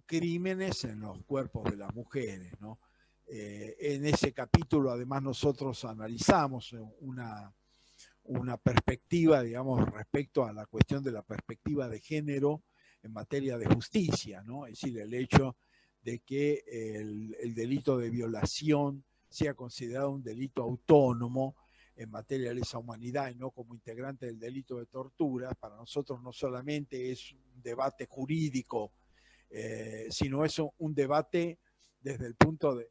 crímenes en los cuerpos de las mujeres, ¿no? En ese capítulo además nosotros analizamos una perspectiva, digamos, respecto a la cuestión de la perspectiva de género en materia de justicia, ¿no? Es decir, el hecho de que el delito de violación sea considerado un delito autónomo en materia de lesa humanidad y no como integrante del delito de tortura, para nosotros no solamente es un debate jurídico, sino es un debate desde el punto de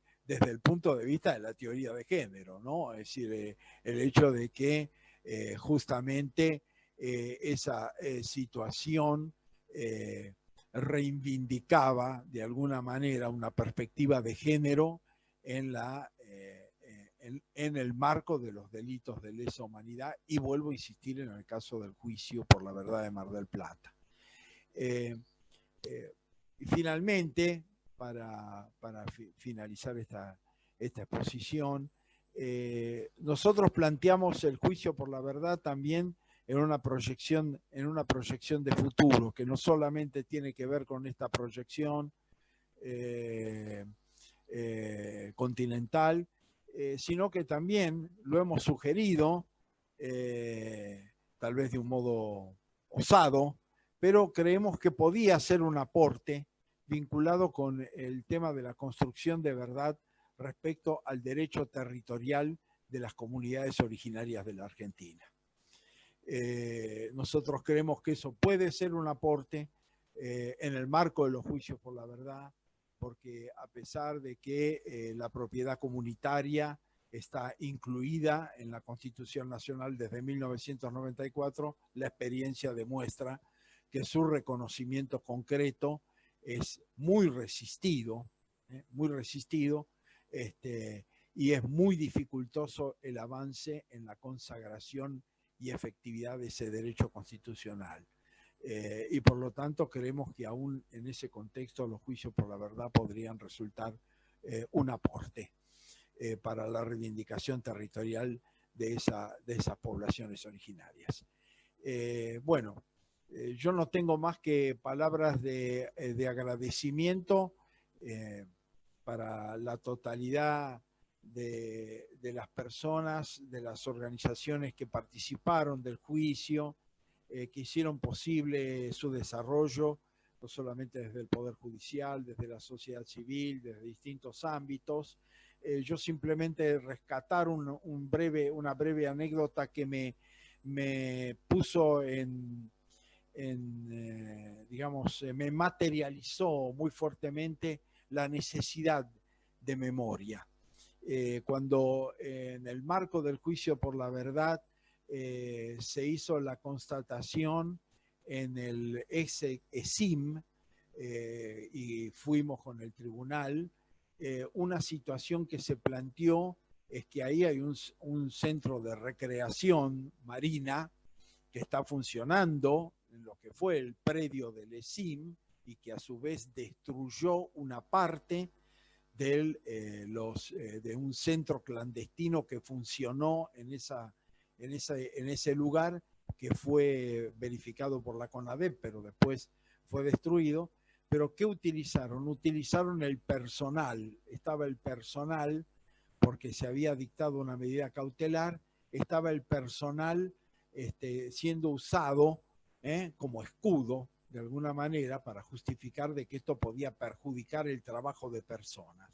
vista de la teoría de género, ¿no? Es decir, el hecho de que justamente esa situación reivindicaba de alguna manera una perspectiva de género en el marco de los delitos de lesa humanidad, y vuelvo a insistir en el caso del juicio por la verdad de Mar del Plata. Y finalmente, para finalizar esta exposición, nosotros planteamos el juicio por la verdad también en una proyección de futuro, que no solamente tiene que ver con esta proyección continental, sino que también lo hemos sugerido, tal vez de un modo osado, pero creemos que podía ser un aporte vinculado con el tema de la construcción de verdad respecto al derecho territorial de las comunidades originarias de la Argentina. Nosotros creemos que eso puede ser un aporte en el marco de los juicios por la verdad, porque a pesar de que la propiedad comunitaria está incluida en la Constitución Nacional desde 1994, la experiencia demuestra que su reconocimiento concreto es muy resistido, y es muy dificultoso el avance en la consagración y efectividad de ese derecho constitucional. Y por lo tanto creemos que aún en ese contexto los juicios por la verdad podrían resultar un aporte para la reivindicación territorial de esas poblaciones originarias. Bueno, yo no tengo más que palabras de agradecimiento para la totalidad de las personas, de las organizaciones que participaron del juicio, que hicieron posible su desarrollo, no solamente desde el Poder Judicial, desde la sociedad civil, desde distintos ámbitos. Yo simplemente rescatar una breve anécdota que me puso digamos, me materializó muy fuertemente la necesidad de memoria. Cuando en el marco del juicio por la verdad se hizo la constatación en el ex-ESIM y fuimos con el tribunal, una situación que se planteó es que ahí hay un centro de recreación marina que está funcionando en lo que fue el predio del ESIM y que a su vez destruyó una parte de un centro clandestino que funcionó en ese lugar, que fue verificado por la CONADEP, pero después fue destruido. Pero ¿qué utilizaron? Utilizaron el personal. Estaba el personal, porque se había dictado una medida cautelar, estaba el personal siendo usado como escudo, de alguna manera, para justificar de que esto podía perjudicar el trabajo de personas.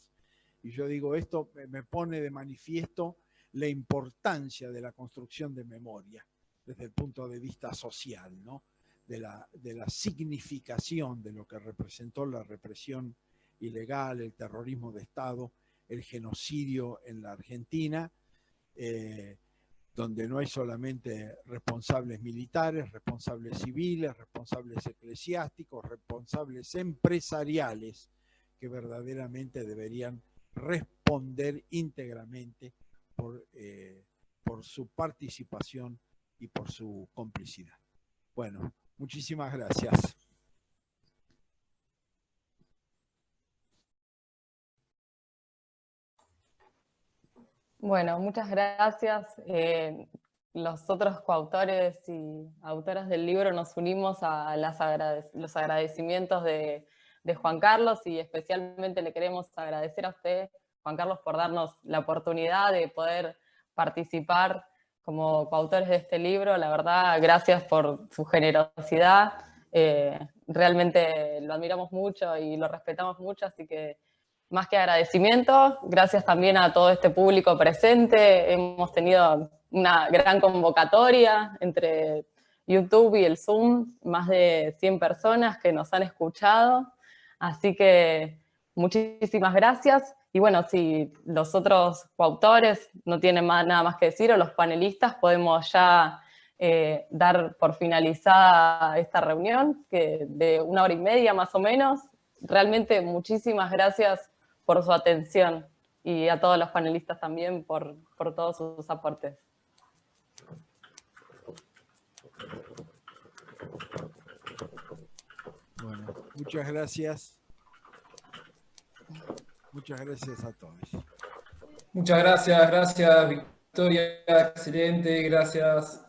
Y yo digo, esto me pone de manifiesto la importancia de la construcción de memoria desde el punto de vista social, ¿no? De la significación de lo que representó la represión ilegal, el terrorismo de Estado, el genocidio en la Argentina, donde no hay solamente responsables militares, responsables civiles, responsables eclesiásticos, responsables empresariales, que verdaderamente deberían responder íntegramente por su participación y por su complicidad. Bueno, muchísimas gracias. Bueno, muchas gracias. Los otros coautores y autoras del libro nos unimos a los agradecimientos de Juan Carlos, y especialmente le queremos agradecer a usted, Juan Carlos, por darnos la oportunidad de poder participar como coautores de este libro. La verdad, gracias por su generosidad. Realmente lo admiramos mucho y lo respetamos mucho, así que más que agradecimiento, gracias también a todo este público presente. Hemos tenido una gran convocatoria entre YouTube y el Zoom, más de 100 personas que nos han escuchado, así que muchísimas gracias. Y bueno, si los otros coautores no tienen nada más que decir, o los panelistas, podemos ya dar por finalizada esta reunión, que de 1 hora y media más o menos. Realmente muchísimas gracias por su atención, y a todos los panelistas también por todos sus aportes. Bueno, muchas gracias. Muchas gracias a todos. Muchas gracias, Victoria, excelente, gracias.